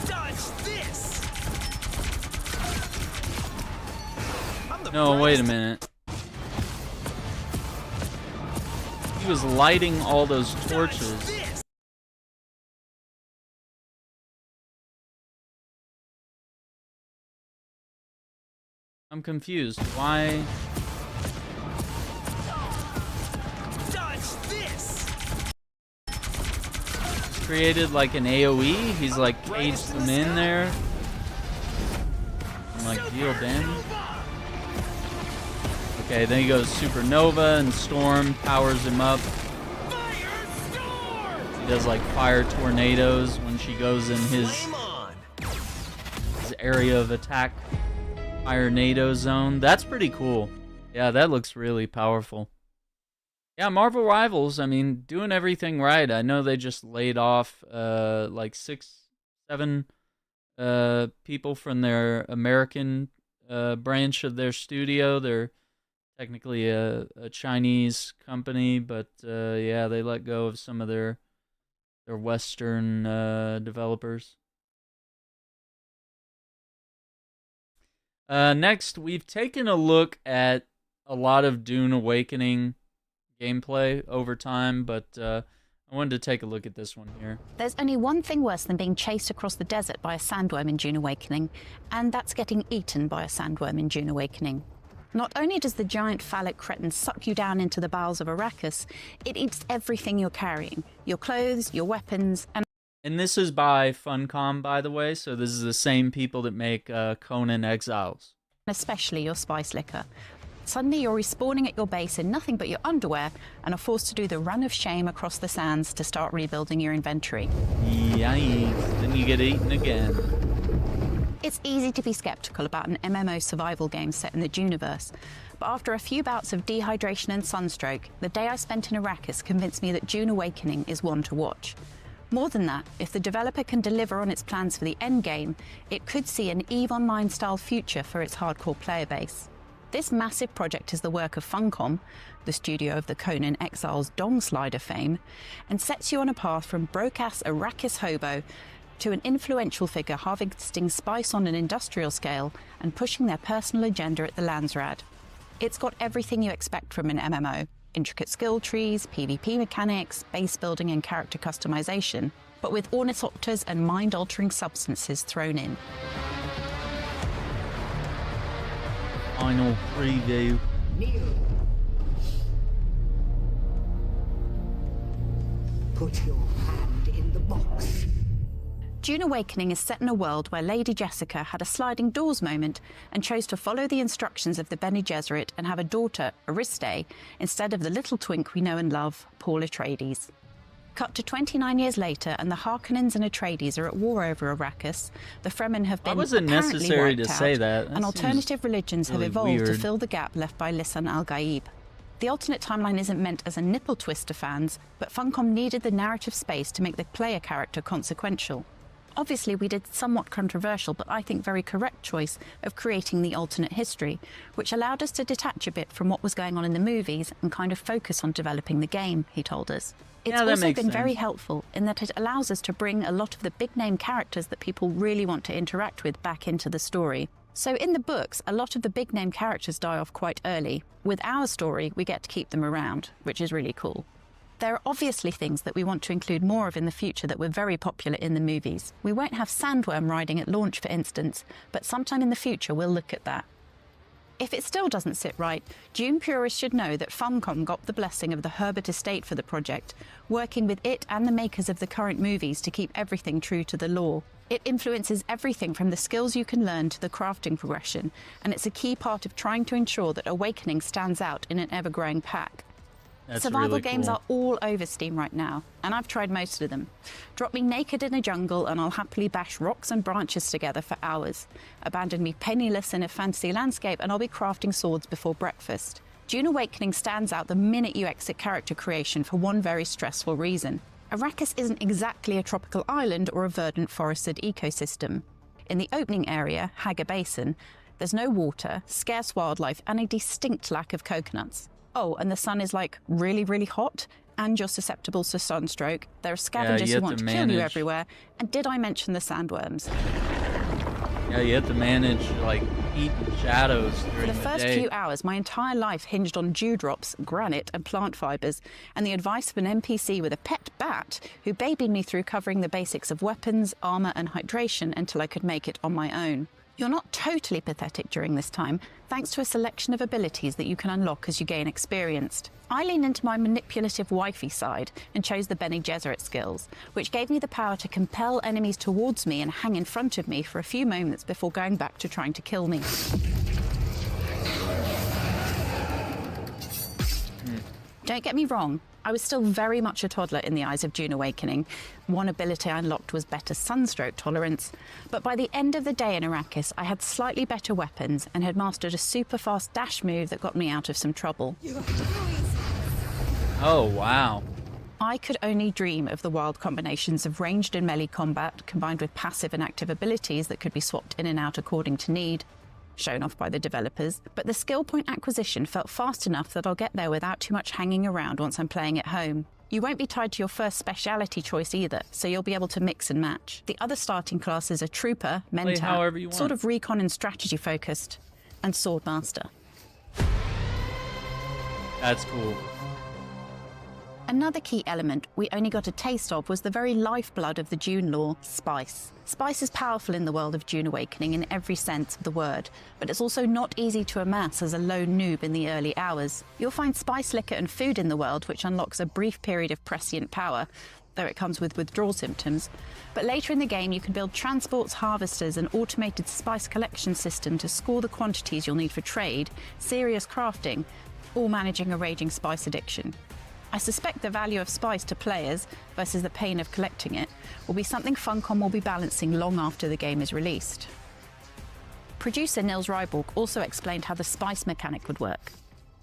Dodge this. No, wait a minute. He was lighting all those torches. I'm confused. Why? Dodge this. Created like an AoE. He's like caged them in there. And like deal damage. Okay, then he goes Supernova and Storm powers him up. He does like fire tornadoes when she goes in his area of attack. Fire-nado zone. That's pretty cool. Yeah, that looks really powerful. Yeah, Marvel Rivals, I mean, doing everything right. I know they just laid off like 6-7 people from their American branch of their studio. They're technically a Chinese company, but yeah, they let go of some of their Western developers. Next, we've taken a look at a lot of Dune Awakening gameplay over time, but I wanted to take a look at this one here. There's only one thing worse than being chased across the desert by a sandworm in Dune Awakening, and that's getting eaten by a sandworm in Dune Awakening. Not only does the giant phallic cretin suck you down into the bowels of Arrakis, it eats everything you're carrying. Your clothes, your weapons, And this is by Funcom, by the way, so this is the same people that make Conan Exiles. Especially your spice liquor. Suddenly you're respawning at your base in nothing but your underwear and are forced to do the run of shame across the sands to start rebuilding your inventory. Yikes, then you get eaten again. It's easy to be skeptical about an MMO survival game set in the Duneverse, but after a few bouts of dehydration and sunstroke, the day I spent in Arrakis convinced me that Dune Awakening is one to watch. More than that, if the developer can deliver on its plans for the endgame, it could see an EVE Online-style future for its hardcore player base. This massive project is the work of Funcom, the studio of the Conan Exiles Dong Slider fame, and sets you on a path from broke-ass Arrakis hobo to an influential figure harvesting spice on an industrial scale and pushing their personal agenda at the Landsrad. It's got everything you expect from an MMO. Intricate skill trees, PvP mechanics, base building and character customization, but with ornithopters and mind-altering substances thrown in. Final preview. Kneel. Put your hand in the box. Dune Awakening is set in a world where Lady Jessica had a sliding doors moment and chose to follow the instructions of the Bene Gesserit and have a daughter, Ariste, instead of the little twink we know and love, Paul Atreides. Cut to 29 years later, and the Harkonnens and Atreides are at war over Arrakis. The Fremen have been wasn't apparently necessary wiped to out, say that. and alternative religions have really evolved to weird. fill the gap left by Lisan al-Gaib. The alternate timeline isn't meant as a nipple twist to fans, but Funcom needed the narrative space to make the player character consequential. Obviously, we did somewhat controversial, but I think very correct choice of creating the alternate history, which allowed us to detach a bit from what was going on in the movies and kind of focus on developing the game, he told us. It's Yeah, that also makes been very sense. helpful in that it allows us to bring a lot of the big-name characters that people really want to interact with back into the story. So in the books, a lot of the big-name characters die off quite early. With our story, we get to keep them around, which is really cool. There are obviously things that we want to include more of in the future that were very popular in the movies. We won't have sandworm riding at launch, for instance, but sometime in the future we'll look at that. If it still doesn't sit right, Dune purists should know that Funcom got the blessing of the Herbert estate for the project, working with it and the makers of the current movies to keep everything true to the lore. It influences everything from the skills you can learn to the crafting progression, and it's a key part of trying to ensure that Awakening stands out in an ever-growing pack. That's Survival really games cool. are all over Steam right now, and I've tried most of them. Drop me naked in a jungle and I'll happily bash rocks and branches together for hours. Abandon me penniless in a fantasy landscape and I'll be crafting swords before breakfast. Dune Awakening stands out the minute you exit character creation for one very stressful reason. Arrakis isn't exactly a tropical island or a verdant forested ecosystem. In the opening area, Haga Basin, there's no water, scarce wildlife, and a distinct lack of coconuts. Oh, and the sun is like really, really hot, and you're susceptible to sunstroke. There are scavengers who want to kill you everywhere. And did I mention the sandworms? Yeah, you have to manage like heat and shadows during the day. For the first few hours, my entire life hinged on dewdrops, granite, and plant fibers, and the advice of an NPC with a pet bat who babied me through covering the basics of weapons, armor, and hydration until I could make it on my own. You're not totally pathetic during this time, thanks to a selection of abilities that you can unlock as you gain experience. I leaned into my manipulative wifey side and chose the Bene Gesserit skills, which gave me the power to compel enemies towards me and hang in front of me for a few moments before going back to trying to kill me. Don't get me wrong, I was still very much a toddler in the eyes of Dune Awakening. One ability I unlocked was better sunstroke tolerance, but by the end of the day in Arrakis, I had slightly better weapons and had mastered a super fast dash move that got me out of some trouble. Oh, wow. I could only dream of the wild combinations of ranged and melee combat combined with passive and active abilities that could be swapped in and out according to need, shown off by the developers, but the skill point acquisition felt fast enough that I'll get there without too much hanging around once I'm playing at home. You won't be tied to your first speciality choice either, so you'll be able to mix and match. The other starting classes are Trooper, Mentat, sort of recon and strategy focused, and Swordmaster. That's cool. Another key element we only got a taste of was the very lifeblood of the Dune lore, spice. Spice is powerful in the world of Dune Awakening in every sense of the word, but it's also not easy to amass as a lone noob in the early hours. You'll find spice liquor and food in the world, which unlocks a brief period of prescient power, though it comes with withdrawal symptoms. But later in the game, you can build transports, harvesters, and automated spice collection system to score the quantities you'll need for trade, serious crafting, all managing a raging spice addiction. I suspect the value of spice to players versus the pain of collecting it will be something Funcom will be balancing long after the game is released. Producer Nils Ryborg also explained how the spice mechanic would work.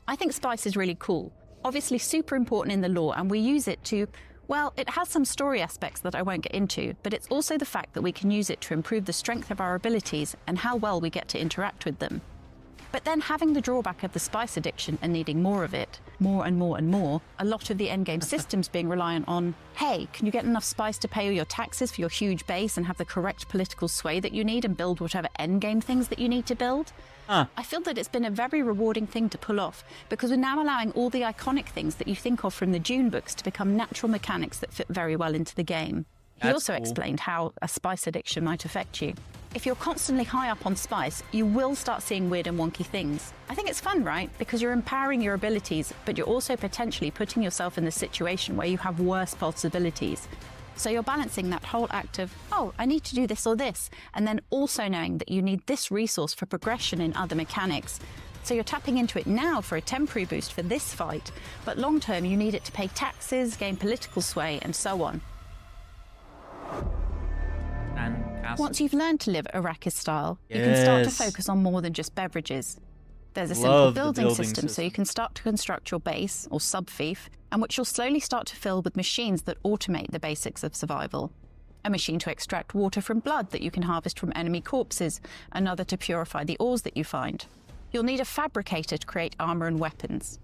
I think spice is really cool, obviously super important in the lore, and we use it to, well, it has some story aspects that I won't get into, but it's also the fact that we can use it to improve the strength of our abilities and how well we get to interact with them. But then having the drawback of the spice addiction and needing more of it, more and more and more, a lot of the endgame systems being reliant on, hey, can you get enough spice to pay all your taxes for your huge base and have the correct political sway that you need and build whatever endgame things that you need to build? I feel that it's been a very rewarding thing to pull off, because we're now allowing all the iconic things that you think of from the Dune books to become natural mechanics that fit very well into the game. He also explained how a spice addiction might affect you. If you're constantly high up on spice, you will start seeing weird and wonky things. I think it's fun, right? Because you're empowering your abilities, but you're also potentially putting yourself in the situation where you have worse possibilities. So you're balancing that whole act of, oh, I need to do this or this, and then also knowing that you need this resource for progression in other mechanics. So you're tapping into it now for a temporary boost for this fight, but long term you need it to pay taxes, gain political sway, and so on. Once you've learned to live Arrakis style, you can start to focus on more than just beverages. There's a simple building system, so you can start to construct your base, or sub-fief, and which you'll slowly start to fill with machines that automate the basics of survival. A machine to extract water from blood that you can harvest from enemy corpses, another to purify the ores that you find. You'll need a fabricator to create armor and weapons.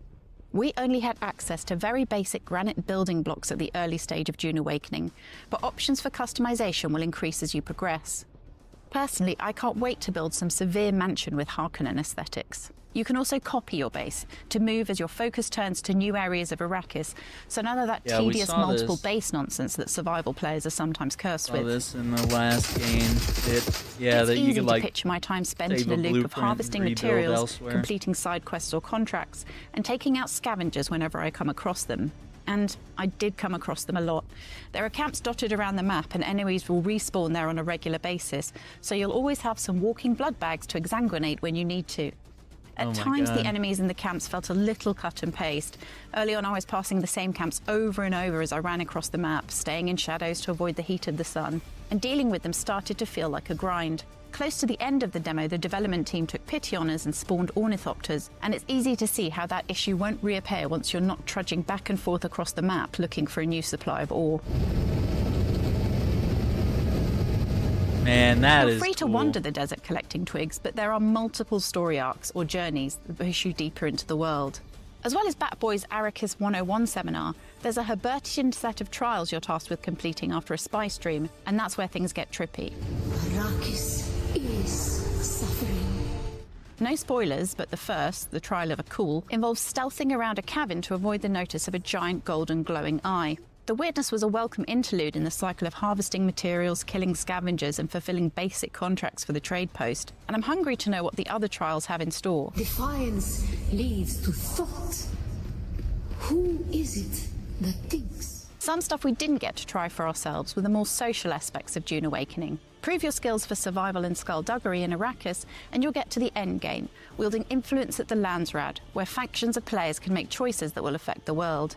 We only had access to very basic granite building blocks at the early stage of Dune Awakening, but options for customization will increase as you progress. Personally, I can't wait to build some severe mansion with Harkonnen aesthetics. You can also copy your base to move as your focus turns to new areas of Arrakis, so none of that tedious multiple base nonsense that survival players are sometimes cursed with. This in the last game. It's that easy you could, to picture my time spent in a loop of harvesting materials, completing side quests or contracts, and taking out scavengers whenever I come across them. And I did come across them a lot. There are camps dotted around the map and enemies will respawn there on a regular basis, so you'll always have some walking blood bags to exsanguinate when you need to. At times, the enemies in the camps felt a little cut and paste. Early on, I was passing the same camps over and over as I ran across the map, staying in shadows to avoid the heat of the sun, and dealing with them started to feel like a grind. Close to the end of the demo, the development team took pity on us and spawned ornithopters, and it's easy to see how that issue won't reappear once you're not trudging back and forth across the map looking for a new supply of ore. Man, that is You're free to wander the desert collecting twigs, but there are multiple story arcs or journeys that push you deeper into the world. As well as Batboy's Arrakis 101 seminar, there's a Herbertian set of trials you're tasked with completing after a spy stream, and that's where things get trippy. Arrakis is suffering. No spoilers, but the first, the trial of a Cool, involves stealthing around a cabin to avoid the notice of a giant golden glowing eye. The Witness was a welcome interlude in the cycle of harvesting materials, killing scavengers, and fulfilling basic contracts for the trade post. And I'm hungry to know what the other trials have in store. Defiance leads to thought. Who is it that thinks? Some stuff we didn't get to try for ourselves were the more social aspects of Dune Awakening. Prove your skills for survival and skullduggery in Arrakis, and you'll get to the end game, wielding influence at the Landsrad, where factions of players can make choices that will affect the world.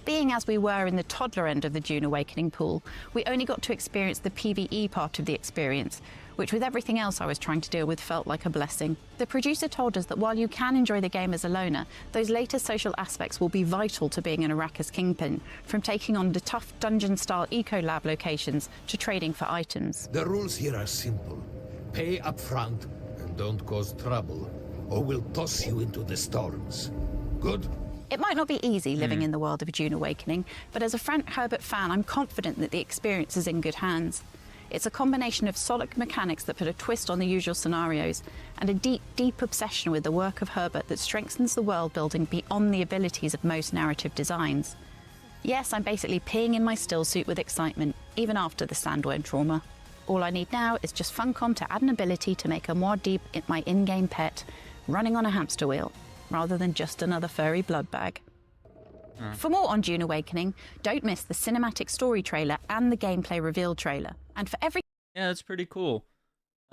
Being as we were in the toddler end of the Dune Awakening pool, we only got to experience the PvE part of the experience, which with everything else I was trying to deal with felt like a blessing. The producer told us that while you can enjoy the game as a loner, those later social aspects will be vital to being an Arrakis kingpin, from taking on the tough dungeon-style eco-lab locations to trading for items. The rules here are simple. Pay up front and don't cause trouble, or we'll toss you into the storms. Good? It might not be easy living in the world of Dune Awakening, but as a Frank Herbert fan, I'm confident that the experience is in good hands. It's a combination of solid mechanics that put a twist on the usual scenarios, and a deep, deep obsession with the work of Herbert that strengthens the world building beyond the abilities of most narrative designs. Yes, I'm basically peeing in my still suit with excitement, even after the sandworm trauma. All I need now is just Funcom to add an ability to make a Muad'Dib my in-game pet, running on a hamster wheel, rather than just another furry blood bag. For more on Dune Awakening, don't miss the cinematic story trailer and the gameplay reveal trailer. And for every... Yeah, that's pretty cool.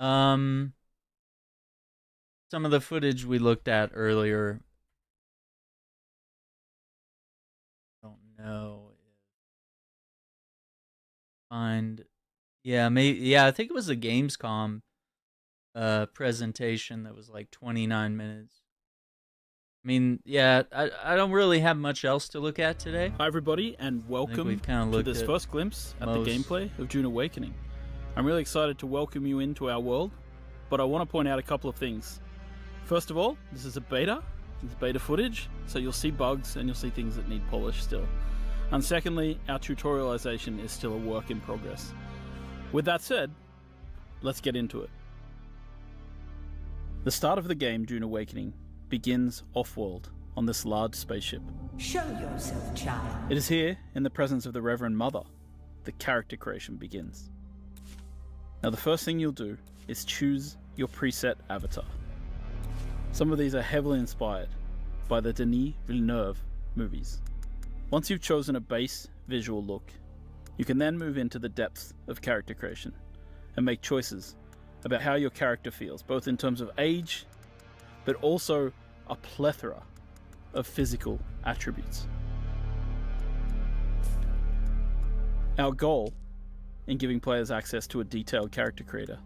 Some of the footage we looked at earlier, I don't know. I think it was a Gamescom presentation that was like 29 minutes. I mean, yeah, I don't really have much else to look at today. Hi everybody, and welcome to this first glimpse at the gameplay of Dune Awakening. I'm really excited to welcome you into our world, but I want to point out a couple of things. First of all, this is a beta. It's beta footage, so you'll see bugs and you'll see things that need polish still. And secondly, our tutorialization is still a work in progress. With that said, let's get into it. The start of the game, Dune Awakening, begins off-world on this large spaceship. Show yourself, child. It is here, in the presence of the Reverend Mother, the character creation begins. Now the first thing you'll do is choose your preset avatar. Some of these are heavily inspired by the Denis Villeneuve movies. Once you've chosen a base visual look, you can then move into the depths of character creation and make choices about how your character feels, both in terms of age, but also a plethora of physical attributes. Our goal in giving players access to a detailed character creator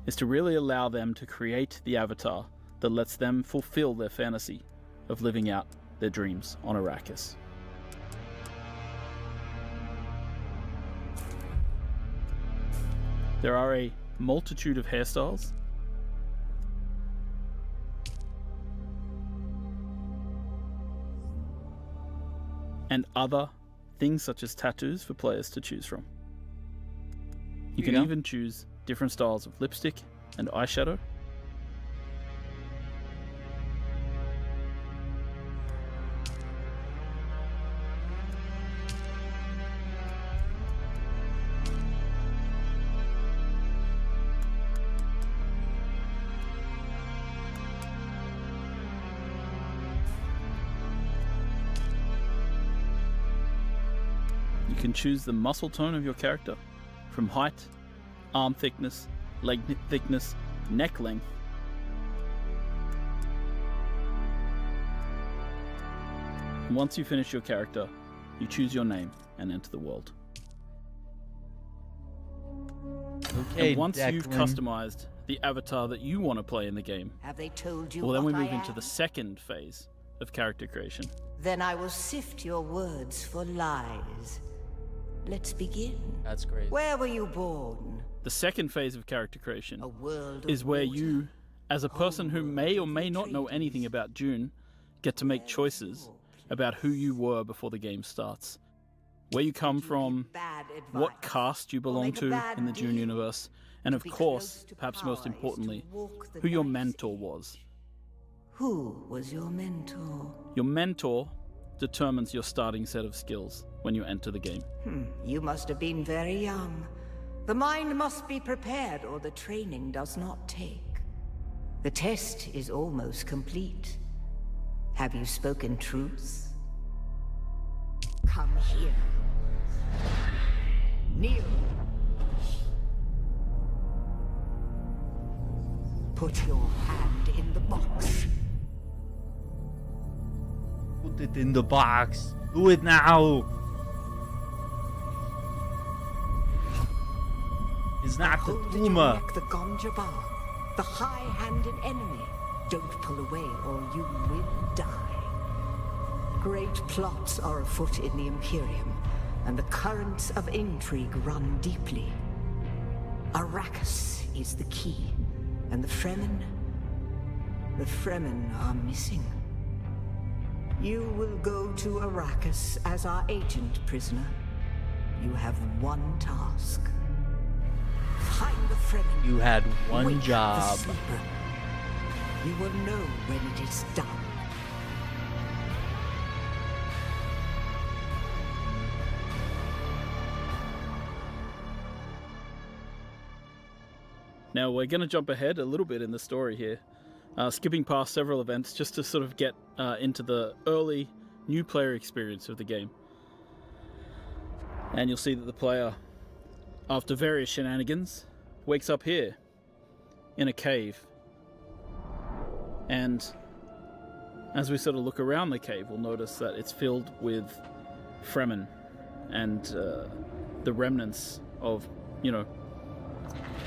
is to really allow them to create the avatar that lets them fulfill their fantasy of living out their dreams on Arrakis. There are a multitude of hairstyles, and other things such as tattoos for players to choose from. You can even choose different styles of lipstick and eyeshadow. You can choose the muscle tone of your character, from height, arm thickness, leg thickness, neck length. And once you finish your character, you choose your name and enter the world. Okay, and once you've Declan. customized the avatar that you want to play in the game, Have they told you well, then we what move I into am? the second phase of character creation. Then I will sift your words for lies. Let's begin. That's great. Where were you born? The second phase of character creation world is of where water. you, as a person who may or may not know anything about Dune, get to make choices about who you were before the game starts. Where you come from, what caste you belong to in the Dune universe, and of course, perhaps most importantly, who your mentor was. Who was your mentor? Your mentor determines your starting set of skills when you enter the game. You must have been very young. The mind must be prepared or the training does not take. The test is almost complete. Have you spoken truth? Come here. Kneel. Put your hand in the box. Put it in the box. Do it now. It's not the Hold your Puma. neck the Gonjabar, the high-handed enemy. Don't pull away or you will die. Great plots are afoot in the Imperium, and the currents of intrigue run deeply. Arrakis is the key, and the Fremen are missing. You will go to Arrakis as our agent, prisoner. You have one task. Find the Fremen. You had one Wake the job. sleeper. You will know when it is done. Now we're going to jump ahead a little bit in the story here, skipping past several events just to sort of get into the early new player experience of the game. And you'll see that the player, after various shenanigans, wakes up here in a cave. And as we sort of look around the cave, we'll notice that it's filled with Fremen and the remnants of, you know,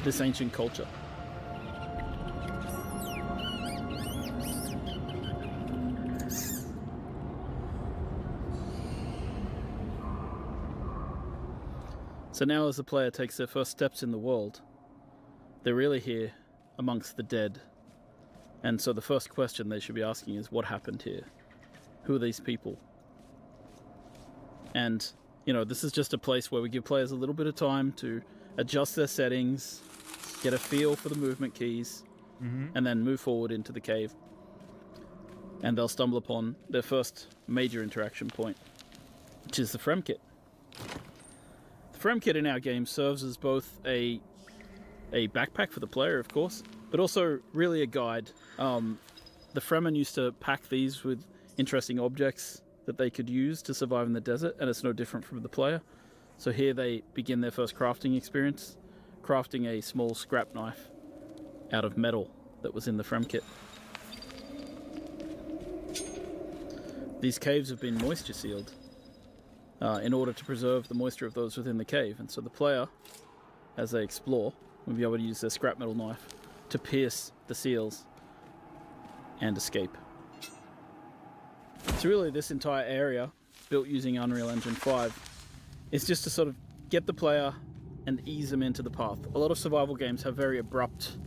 this ancient culture. So now as the player takes their first steps in the world, they're really here amongst the dead. And so the first question they should be asking is, what happened here? Who are these people? And, you know, this is just a place where we give players a little bit of time to adjust their settings, get a feel for the movement keys, and then move forward into the cave. And they'll stumble upon their first major interaction point, which is the Frem Kit. The Frem Kit in our game serves as both a backpack for the player, of course, but also really a guide. The Fremen used to pack these with interesting objects that they could use to survive in the desert, and it's no different from the player. So here they begin their first crafting experience, crafting a small scrap knife out of metal that was in the Frem Kit. These caves have been moisture sealed in order to preserve the moisture of those within the cave, and so the player, as they explore, will be able to use their scrap metal knife to pierce the seals and escape. So really this entire area, built using Unreal Engine 5, is just to sort of get the player and ease them into the path. A lot of survival games have very abrupt,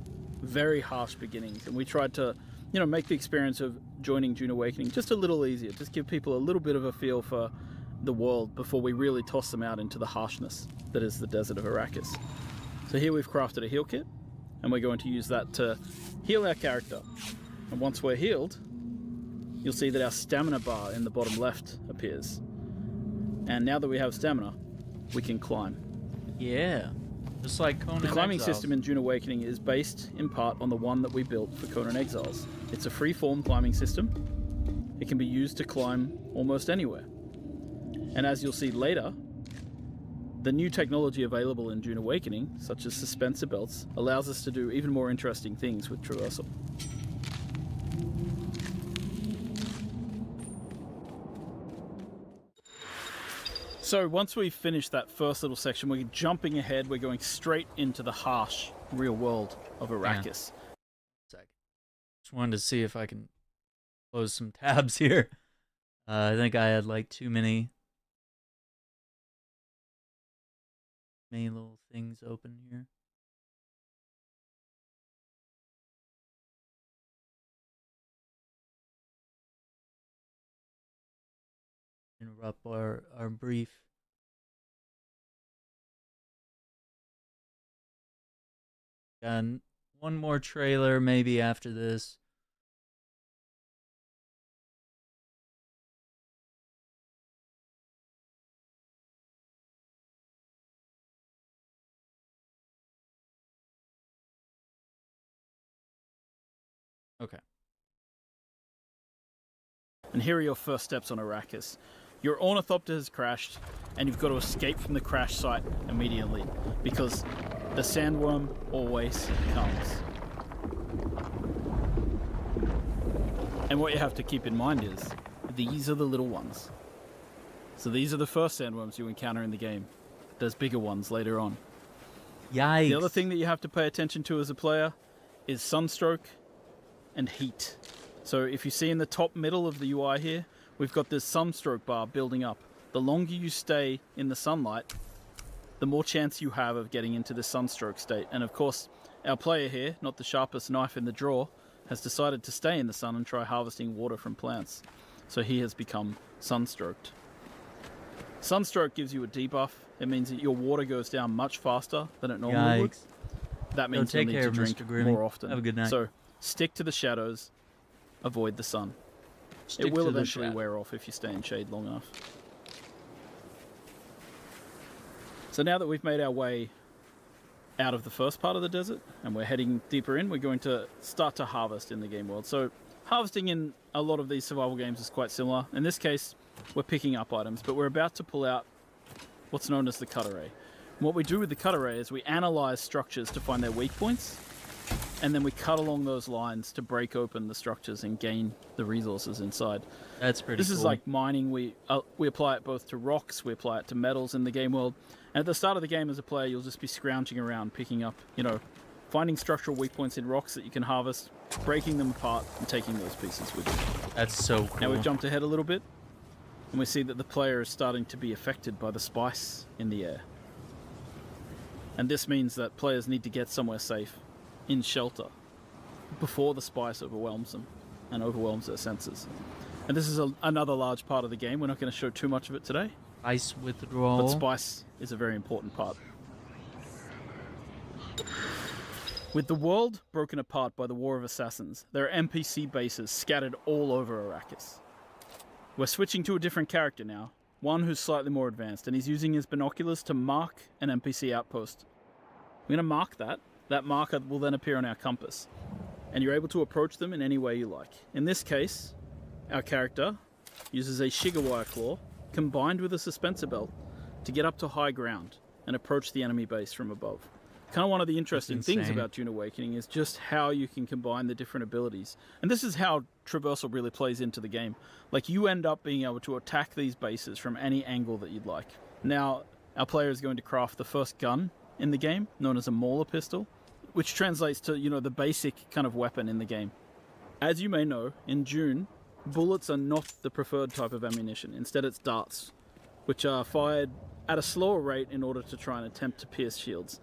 very harsh beginnings, and we tried to, you know, make the experience of joining Dune Awakening just a little easier, just give people a little bit of a feel for the world before we really toss them out into the harshness that is the desert of Arrakis. So here we've crafted a heal kit, and we're going to use that to heal our character. And once we're healed, you'll see that our stamina bar in the bottom left appears. And now that we have stamina, we can climb. Yeah, just like Conan The climbing Exiles. system in Dune Awakening is based in part on the one that we built for Conan Exiles. It's a free-form climbing system. It can be used to climb almost anywhere. And as you'll see later, the new technology available in Dune Awakening, such as suspensor belts, allows us to do even more interesting things with traversal. So once we've finished that first little section, we're jumping ahead, we're going straight into the harsh real world of Arrakis. Just wanted to see if I can close some tabs here. I think I had like too many little things open here. Interrupt our brief. And one more trailer maybe after this. Okay. And here are your first steps on Arrakis. Your ornithopter has crashed, and you've got to escape from the crash site immediately, because the sandworm always comes. And what you have to keep in mind is, these are the little ones. So these are the first sandworms you encounter in the game. There's bigger ones later on. Yikes. The other thing that you have to pay attention to as a player is sunstroke and heat. So if you see in the top middle of the UI here, we've got this sunstroke bar building up. The longer you stay in the sunlight, the more chance you have of getting into the sunstroke state. And of course, our player here, not the sharpest knife in the drawer, has decided to stay in the sun and try harvesting water from plants. So he has become sunstroked. Sunstroke gives you a debuff. It means that your water goes down much faster than it normally would. That means you'll need to drink more often. Have a good night. So stick to the shadows, avoid the sun. Stick it will to the eventually shadow. wear off if you stay in shade long enough. So now that we've made our way out of the first part of the desert and we're heading deeper in, we're going to start to harvest in the game world. So harvesting in a lot of these survival games is quite similar. In this case, we're picking up items, but we're about to pull out what's known as the cut array. And what we do with the cut array is we analyze structures to find their weak points, and then we cut along those lines to break open the structures and gain the resources inside. That's pretty This cool. is like mining. We apply it both to rocks, we apply it to metals in the game world. And at the start of the game as a player, you'll just be scrounging around, picking up, finding structural weak points in rocks that you can harvest, breaking them apart, and taking those pieces with you. That's so cool. Now we've jumped ahead a little bit, and we see that the player is starting to be affected by the spice in the air. And this means that players need to get somewhere safe, in shelter, before the spice overwhelms them and overwhelms their senses. And this is another large part of the game. We're not going to show too much of it today. Ice withdrawal. But spice is a very important part. With the world broken apart by the War of Assassins, there are NPC bases scattered all over Arrakis. We're switching to a different character now, one who's slightly more advanced, and he's using his binoculars to mark an NPC outpost. We're going to mark that. That marker will then appear on our compass, and you're able to approach them in any way you like. In this case, our character uses a Shigawire claw combined with a suspensor belt to get up to high ground and approach the enemy base from above. Kind of one of the interesting things about Dune Awakening is just how you can combine the different abilities. And this is how traversal really plays into the game. Like, you end up being able to attack these bases from any angle that you'd like. Now, our player is going to craft the first gun in the game, known as a Mauler pistol, which translates to, the basic kind of weapon in the game. As you may know, in Dune, bullets are not the preferred type of ammunition. Instead, it's darts, which are fired at a slower rate in order to try and attempt to pierce shields.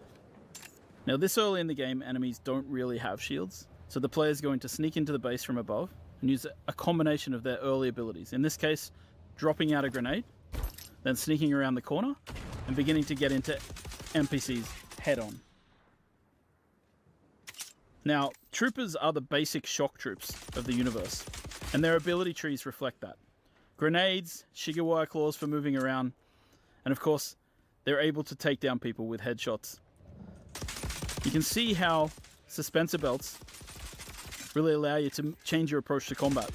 Now, this early in the game, enemies don't really have shields, so the player is going to sneak into the base from above and use a combination of their early abilities. In this case, dropping out a grenade, then sneaking around the corner, and beginning to get into NPCs head on. Now, troopers are the basic shock troops of the universe, and their ability trees reflect that. Grenades, Shigewawa claws for moving around, and of course, they're able to take down people with headshots. You can see how suspensor belts really allow you to change your approach to combat.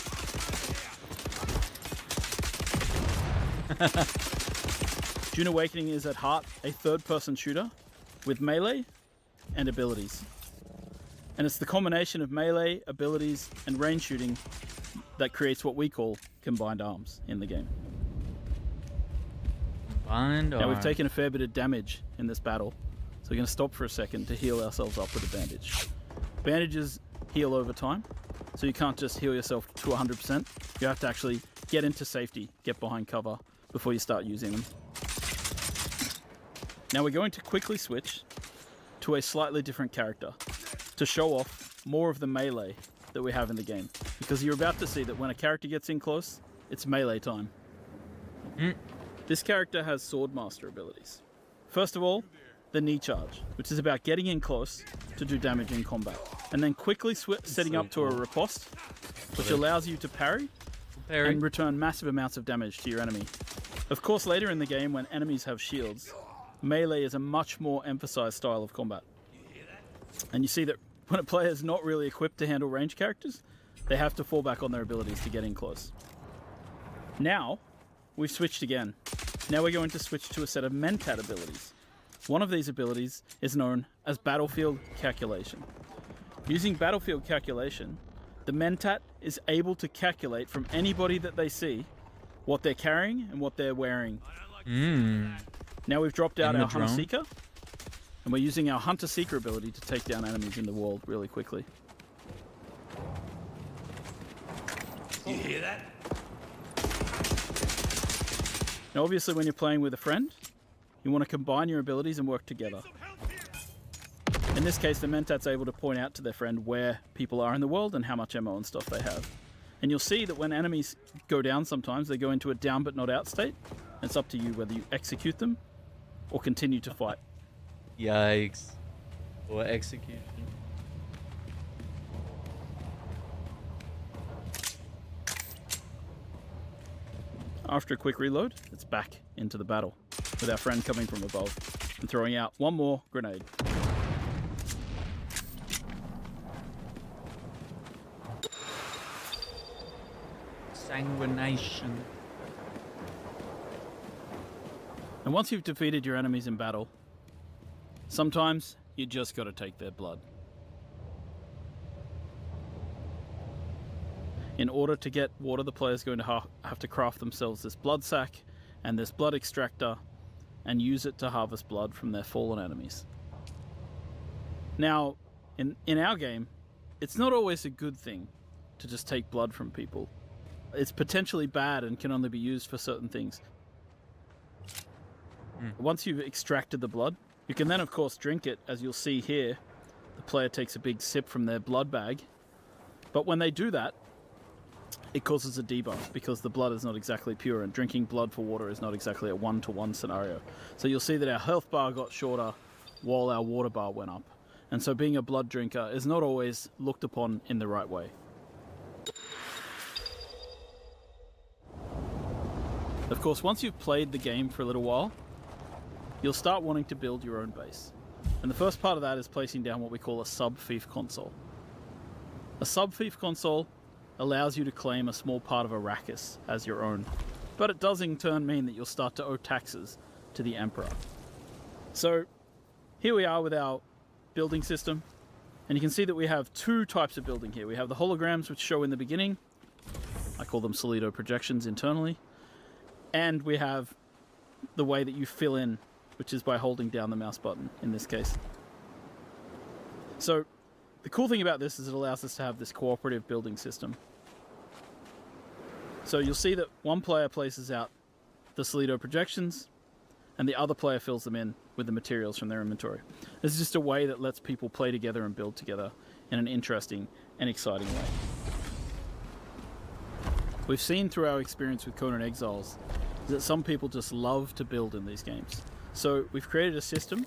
Dune Awakening is at heart a third-person shooter with melee and abilities. And it's the combination of melee, abilities, and range shooting that creates what we call combined arms in the game. Now we've taken a fair bit of damage in this battle, so we're going to stop for a second to heal ourselves up with a bandage. Bandages heal over time, so you can't just heal yourself to 100%. You have to actually get into safety, get behind cover before you start using them. Now we're going to quickly switch to a slightly different character to show off more of the melee that we have in the game, because you're about to see that when a character gets in close, it's melee time. This character has Swordmaster abilities. First of all, the knee charge, which is about getting in close to do damage in combat, and then quickly setting up to a riposte, which allows you to parry and return massive amounts of damage to your enemy. Of course, later in the game, when enemies have shields, melee is a much more emphasized style of combat. And you see that when a player is not really equipped to handle ranged characters, they have to fall back on their abilities to get in close. Now, we've switched again. Now we're going to switch to a set of Mentat abilities. One of these abilities is known as Battlefield Calculation. Using Battlefield Calculation, the Mentat is able to calculate from anybody that they see what they're carrying and what they're wearing. Now we've dropped out our Hunter Seeker, and we're using our Hunter Seeker ability to take down enemies in the world really quickly. You hear that? Now obviously when you're playing with a friend, you want to combine your abilities and work together. In this case, the Mentat's able to point out to their friend where people are in the world and how much ammo and stuff they have. And you'll see that when enemies go down sometimes, they go into a down but not out state. It's up to you whether you execute them or continue to fight. Yikes. Or execution. After a quick reload, it's back into the battle, with our friend coming from above and throwing out one more grenade. Sanguination. And once you've defeated your enemies in battle, sometimes you just gotta take their blood. In order to get water, the player's going to have to craft themselves this blood sack and this blood extractor and use it to harvest blood from their fallen enemies. Now, in our game, it's not always a good thing to just take blood from people. It's potentially bad and can only be used for certain things. Once you've extracted the blood, you can then of course drink it. As you'll see here, the player takes a big sip from their blood bag. But when they do that, it causes a debuff because the blood is not exactly pure, and drinking blood for water is not exactly a one-to-one scenario. So you'll see that our health bar got shorter while our water bar went up. And so being a blood drinker is not always looked upon in the right way. Of course, once you've played the game for a little while, you'll start wanting to build your own base. And the first part of that is placing down what we call a sub-fief console. A sub-fief console allows you to claim a small part of Arrakis as your own, but it does in turn mean that you'll start to owe taxes to the Emperor. So here we are with our building system, and you can see that we have two types of building here. We have the holograms, which show in the beginning. I call them Solido projections internally. And we have the way that you fill in, which is by holding down the mouse button in this case. So the cool thing about this is it allows us to have this cooperative building system. So you'll see that one player places out the Solido projections and the other player fills them in with the materials from their inventory. This is just a way that lets people play together and build together in an interesting and exciting way. We've seen through our experience with Conan Exiles that some people just love to build in these games. So we've created a system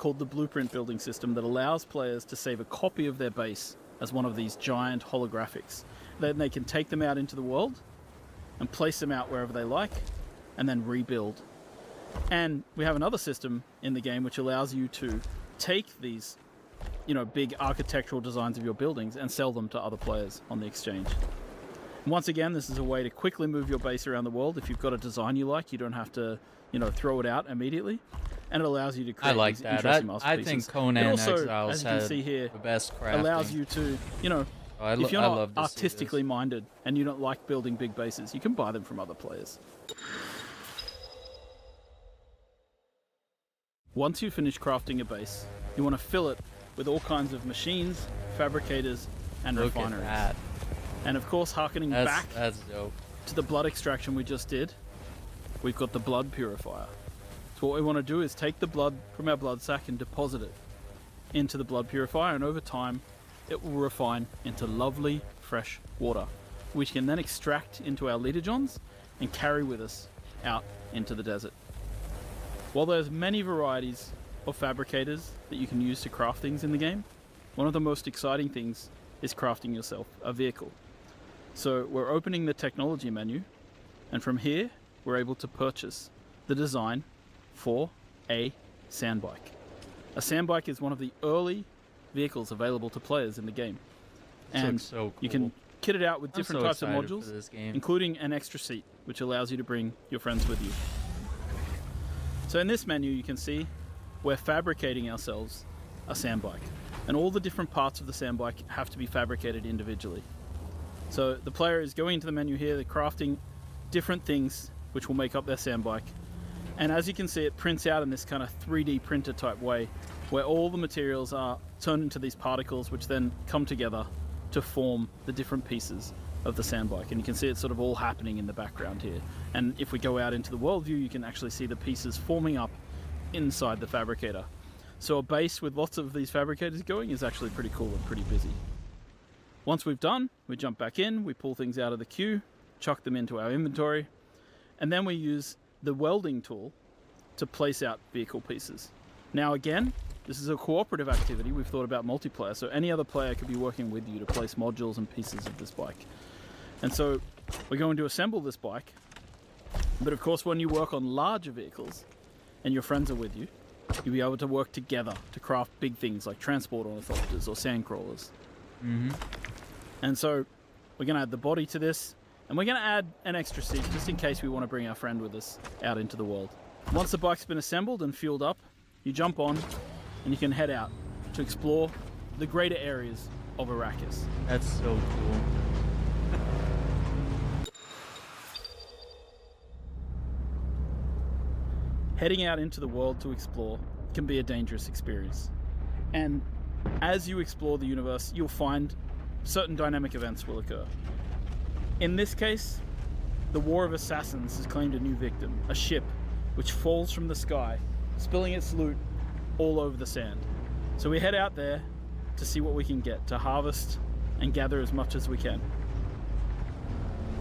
called the Blueprint building system that allows players to save a copy of their base as one of these giant holographics. Then they can take them out into the world and place them out wherever they like, and then rebuild. And we have another system in the game which allows you to take these, big architectural designs of your buildings and sell them to other players on the exchange. And once again, this is a way to quickly move your base around the world. If you've got a design you like, you don't have to, throw it out immediately. And it allows you to create these interesting masterpieces. I think Conan Exiles had the best crafting. Allows you to, if you're not artistically minded and you don't like building big bases, you can buy them from other players. Once you finish crafting a base, you want to fill it with all kinds of machines, fabricators, and refineries. And of course, harkening back to the blood extraction we just did, we've got the blood purifier. So what we want to do is take the blood from our blood sac and deposit it into the blood purifier, and over time it will refine into lovely fresh water, which can then extract into our liter-johns and carry with us out into the desert. While there's many varieties of fabricators that you can use to craft things in the game, one of the most exciting things is crafting yourself a vehicle. So we're opening the technology menu, and from here we're able to purchase the design for a sandbike. A sandbike is one of the early vehicles available to players in the game. And so cool. You can kit it out with different types of modules, including an extra seat, which allows you to bring your friends with you. So in this menu you can see we're fabricating ourselves a sandbike, and all the different parts of the sandbike have to be fabricated individually. So the player is going into the menu here, they're crafting different things which will make up their sandbike, and as you can see it prints out in this kind of 3D printer type way where all the materials are turned into these particles which then come together to form the different pieces of the sandbike. And you can see it sort of all happening in the background here. And if we go out into the world view, you can actually see the pieces forming up inside the fabricator. So a base with lots of these fabricators going is actually pretty cool and pretty busy. Once we've done, we jump back in, we pull things out of the queue, chuck them into our inventory, and then we use the welding tool to place out vehicle pieces. Now again, this is a cooperative activity. We've thought about multiplayer, so any other player could be working with you to place modules and pieces of this bike. And so we're going to assemble this bike, but of course when you work on larger vehicles and your friends are with you, you'll be able to work together to craft big things like transport ornithopters or sand crawlers. And so we're going to add the body to this, and we're going to add an extra seat just in case we want to bring our friend with us out into the world. Once the bike's been assembled and fueled up, you jump on and you can head out to explore the greater areas of Arrakis. That's so cool. Heading out into the world to explore can be a dangerous experience. And as you explore the universe, you'll find certain dynamic events will occur. In this case, the War of Assassins has claimed a new victim, a ship which falls from the sky, spilling its loot all over the sand. So we head out there to see what we can get, to harvest and gather as much as we can.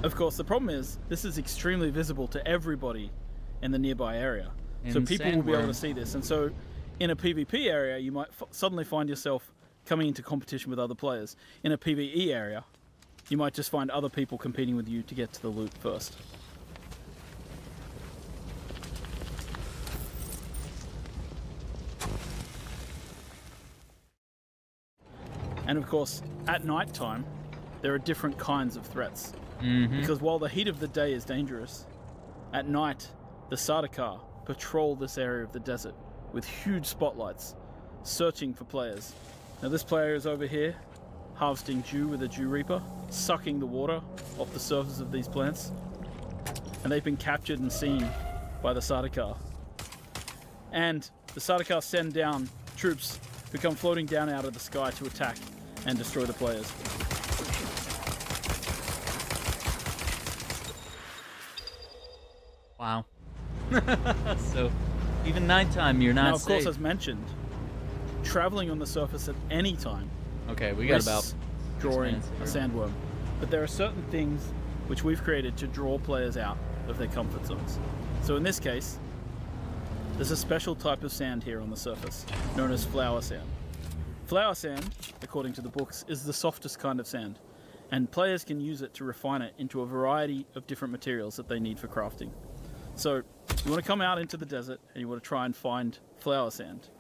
Of course, the problem is this is extremely visible to everybody in the nearby area. So people will be able to see this. And so in a PvP area, you might suddenly find yourself coming into competition with other players. In a PvE area, you might just find other people competing with you to get to the loot first. And of course, at night time, there are different kinds of threats. Because while the heat of the day is dangerous, at night, the Sardaukar patrol this area of the desert with huge spotlights, searching for players. Now this player is over here, harvesting dew with a dew reaper, sucking the water off the surface of these plants, and they've been captured and seen by the Sardaukar. And the Sardaukar send down troops who come floating down out of the sky to attack and destroy the players. Wow. So, even nighttime, you're not now, of safe. course, as mentioned, traveling on the surface at any time. Okay, we got about drawing a sandworm. But there are certain things which we've created to draw players out of their comfort zones. So in this case, There's a special type of sand here on the surface, known as flower sand. Flower sand, according to the books, is the softest kind of sand, and players can use it to refine it into a variety of different materials that they need for crafting. So, you want to come out into the desert and you want to try and find flower sand.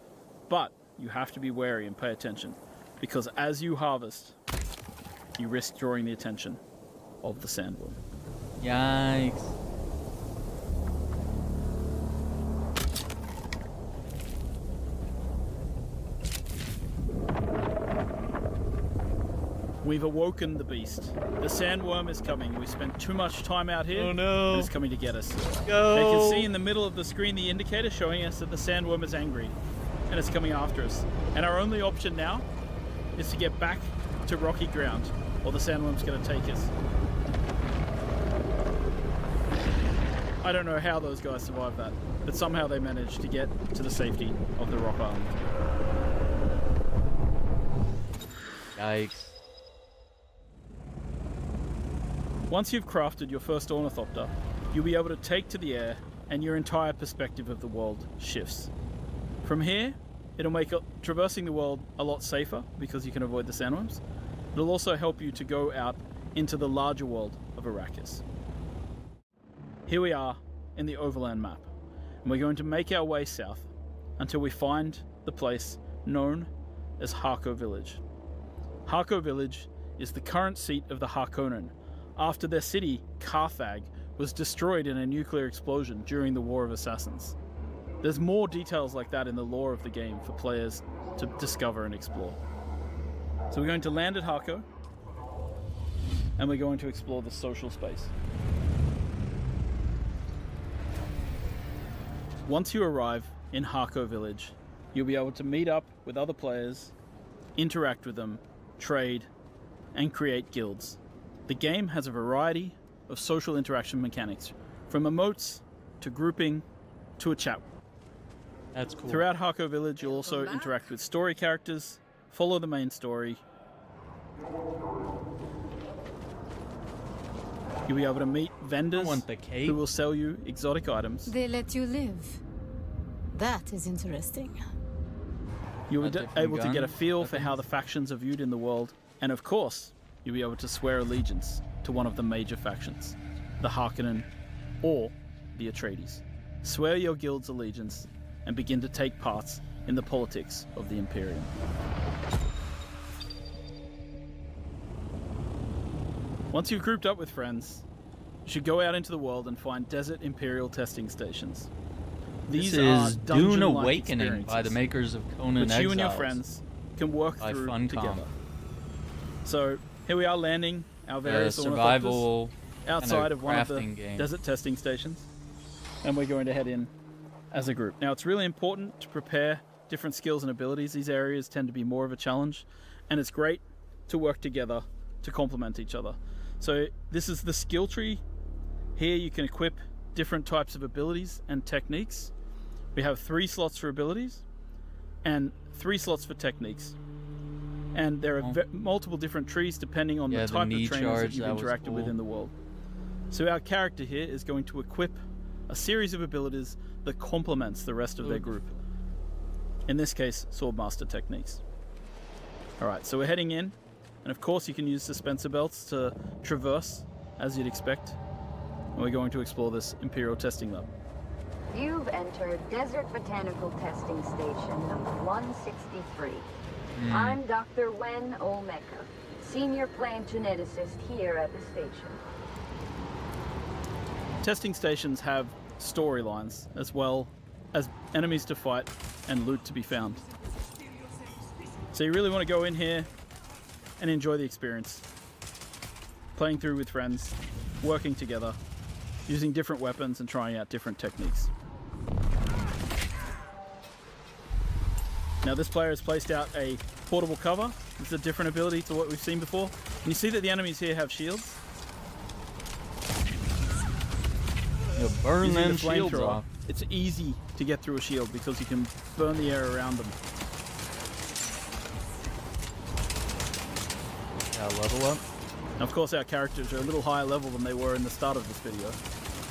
But you have to be wary and pay attention, because as you harvest, you risk drawing the attention of the sandworm. Yikes. We've awoken the beast. The sandworm is coming. We spent too much time out here. Oh no. And it's coming to get us. Go. They can see in the middle of the screen the indicator showing us that the sandworm is angry and it's coming after us. And our only option now is to get back to rocky ground, or the sandworm's going to take us. I don't know how those guys survived that, but somehow they managed to get to the safety of the rock island. Yikes. Once you've crafted your first ornithopter, you'll be able to take to the air and your entire perspective of the world shifts. From here, it'll make traversing the world a lot safer because you can avoid the sandworms. It'll also help you to go out into the larger world of Arrakis. Here we are in the overland map, and we're going to make our way south until we find the place known as Harko Village. Harko Village is the current seat of the Harkonnen, after their city, Carthag, was destroyed in a nuclear explosion during the War of Assassins. There's more details like that in the lore of the game for players to discover and explore. So we're going to land at Harko, and we're going to explore the social space. Once you arrive in Harko Village, you'll be able to meet up with other players, interact with them, trade, and create guilds. The game has a variety of social interaction mechanics, from emotes to grouping to a chat. That's cool. Throughout Harko Village, you'll also interact with story characters, follow the main story. You'll be able to meet vendors who will sell you exotic items. They let you live. That is interesting. You'll be able to get a feel for how the factions are viewed in the world, and of course, you'll be able to swear allegiance to one of the major factions, the Harkonnen or the Atreides. Swear your guild's allegiance and begin to take part in the politics of the Imperium. Once you've grouped up with friends, you should go out into the world and find desert Imperial testing stations. These is are Dune Awakening by the makers of Conan which Exiles. you and your friends can work through together. So here we are landing our various survival outside of one of the game. desert testing stations, and we're going to head in as a group. Now it's really important to prepare different skills and abilities. These areas tend to be more of a challenge, and it's great to work together to complement each other. So this is the skill tree. Here you can equip different types of abilities and techniques. We have 3 slots for abilities and 3 slots for techniques. And there are multiple different trees depending on the type of trainers that you've interacted with in the world. So our character here is going to equip a series of abilities that complements the rest of their group. In this case, Swordmaster techniques. Alright, so we're heading in, and of course you can use dispenser belts to traverse, as you'd expect. And we're going to explore this Imperial testing lab. You've entered Desert Botanical Testing Station number 163. I'm Dr. Wen Olmeca, Senior Plant Geneticist here at the station. Testing stations have storylines, as well as enemies to fight and loot to be found. So you really want to go in here and enjoy the experience. Playing through with friends, working together, using different weapons and trying out different techniques. Now this player has placed out a portable cover. It's a different ability to what we've seen before. And you see that the enemies here have shields. You burn them shields off. It's easy to get through a shield because you can burn the air around them. Level up. And of course our characters are a little higher level than they were in the start of this video.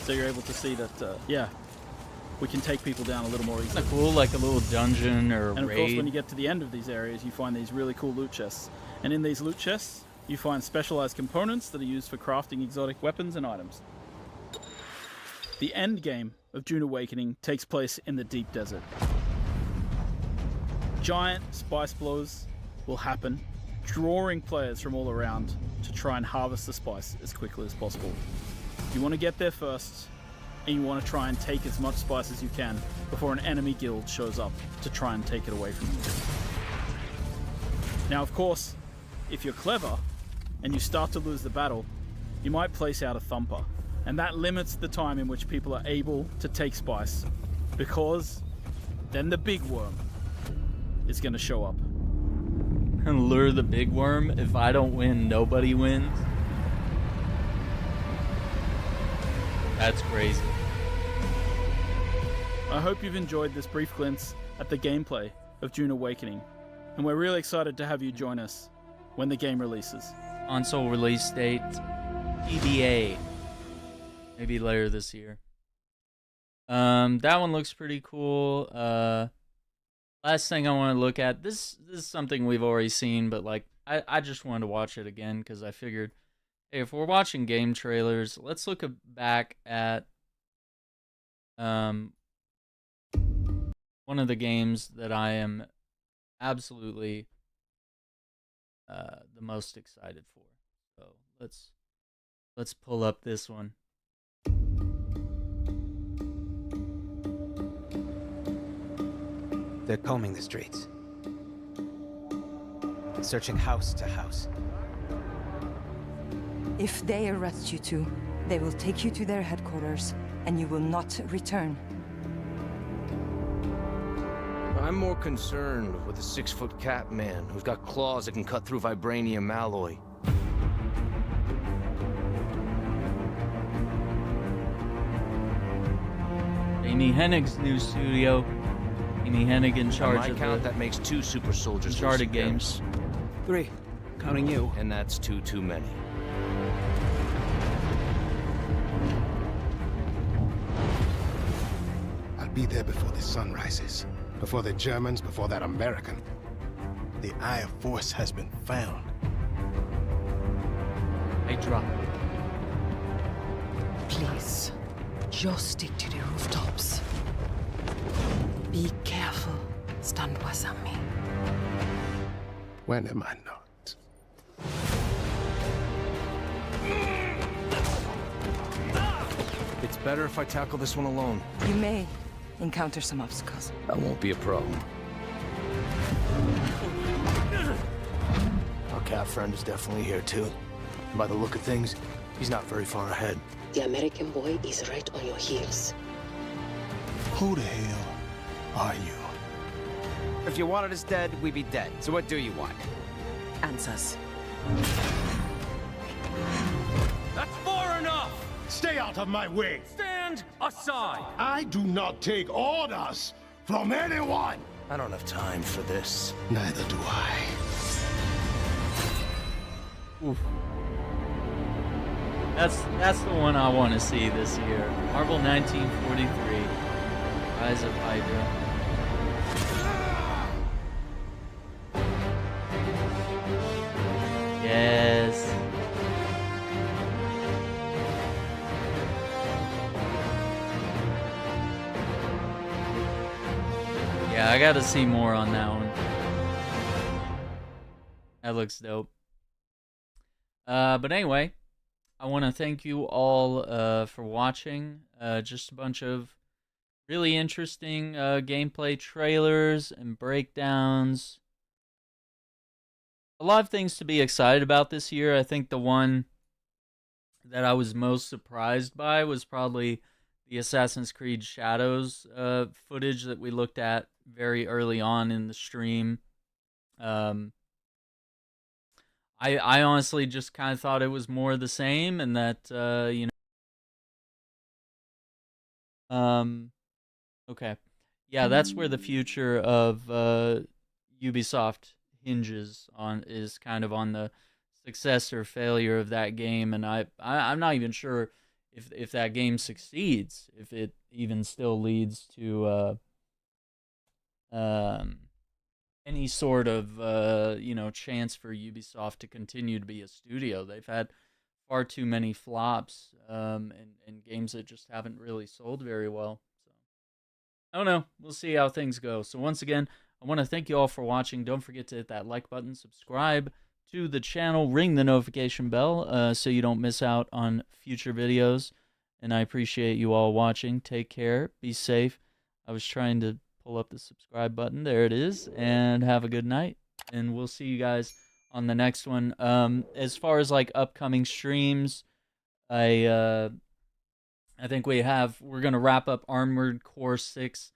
So you're able to see that, yeah, we can take people down a little more easily. Isn't that cool? Like a little dungeon or And of raid. course, when you get to the end of these areas, you find these really cool loot chests. And in these loot chests, you find specialized components that are used for crafting exotic weapons and items. The end game of Dune Awakening takes place in the deep desert. Giant spice blows will happen, drawing players from all around to try and harvest the spice as quickly as possible. You want to get there first, and you want to try and take as much spice as you can before an enemy guild shows up to try and take it away from you. Now, of course, if you're clever and you start to lose the battle, you might place out a thumper, and that limits the time in which people are able to take spice, because then the big worm is going to show up. And lure the big worm. If I don't win, nobody wins. That's crazy. I hope you've enjoyed this brief glimpse at the gameplay of Dune Awakening, and we're really excited to have you join us when the game releases. Console release date, TBA. Maybe later this year. That one looks pretty cool. Last thing I want to look at, this is something we've already seen, but like I just wanted to watch it again because I figured, hey, if we're watching game trailers, let's look back at one of the games that I am absolutely the most excited for. So let's pull up this one. They're combing the streets, searching house to house. If they arrest you two, they will take you to their headquarters, and you will not return. I'm more concerned with a 6-foot cat man who's got claws that can cut through vibranium alloy. Amy Hennig's new studio. Amy Hennig in charge On my of count, that makes 2 super soldiers. Uncharted games. 3, counting you. And that's 2 too many. I'll be there before the sun rises. Before the Germans, before that American. The Eye of Force has been found. I drop. Please, just stick to the rooftops. Be careful. Stand me. When am I not? It's better if I tackle this one alone. You may encounter some obstacles. That won't be a problem. Our cat friend is definitely here too. And by the look of things, he's not very far ahead. The American boy is right on your heels. Who the hell are you? If you wanted us dead, we'd be dead. So what do you want? Answers. That's far enough! Stay out of my way! Stand aside! I do not take orders from anyone! I don't have time for this. Neither do I. Oof. That's the one I want to see this year. Marvel 1943, Rise of Hydra. Yes. Yeah, I gotta see more on that one. That looks dope. But anyway, I want to thank you all for watching. Just a bunch of really interesting gameplay trailers and breakdowns. A lot of things to be excited about this year. I think the one that I was most surprised by was probably the Assassin's Creed Shadows footage that we looked at very early on in the stream. I honestly just kind of thought it was more the same, and that okay, yeah, that's where the future of Ubisoft hinges on, is kind of on the success or failure of that game, and I'm not even sure if that game succeeds, if it even still leads to any sort of chance for Ubisoft to continue to be a studio. They've had far too many flops and games that just haven't really sold very well. So I don't know. We'll see how things go. So once again, I want to thank you all for watching. Don't forget to hit that like button, subscribe to the channel, ring the notification bell so you don't miss out on future videos. And I appreciate you all watching. Take care. Be safe. I was trying to pull up the subscribe button. There it is. And have a good night. And we'll see you guys on the next one. As far as like upcoming streams, I think we're gonna wrap up Armored Core 6,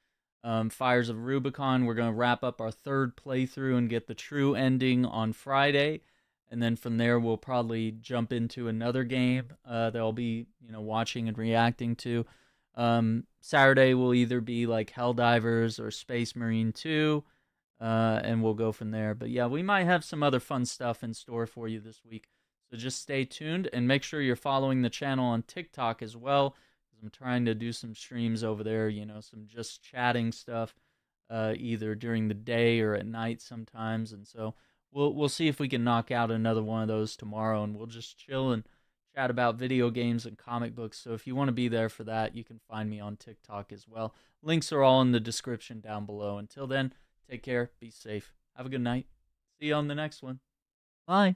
Fires of Rubicon. We're gonna wrap up our third playthrough and get the true ending on Friday, and then from there we'll probably jump into another game that I'll be watching and reacting to. Saturday will either be like Helldivers or Space Marine 2. And we'll go from there. But yeah, we might have some other fun stuff in store for you this week. So just stay tuned and make sure you're following the channel on TikTok as well. I'm trying to do some streams over there, some just chatting stuff, either during the day or at night sometimes. And so we'll see if we can knock out another one of those tomorrow, and we'll just chill and chat about video games and comic books. So if you want to be there for that, you can find me on TikTok as well. Links are all in the description down below. Until then, take care, be safe, have a good night. See you on the next one. Bye.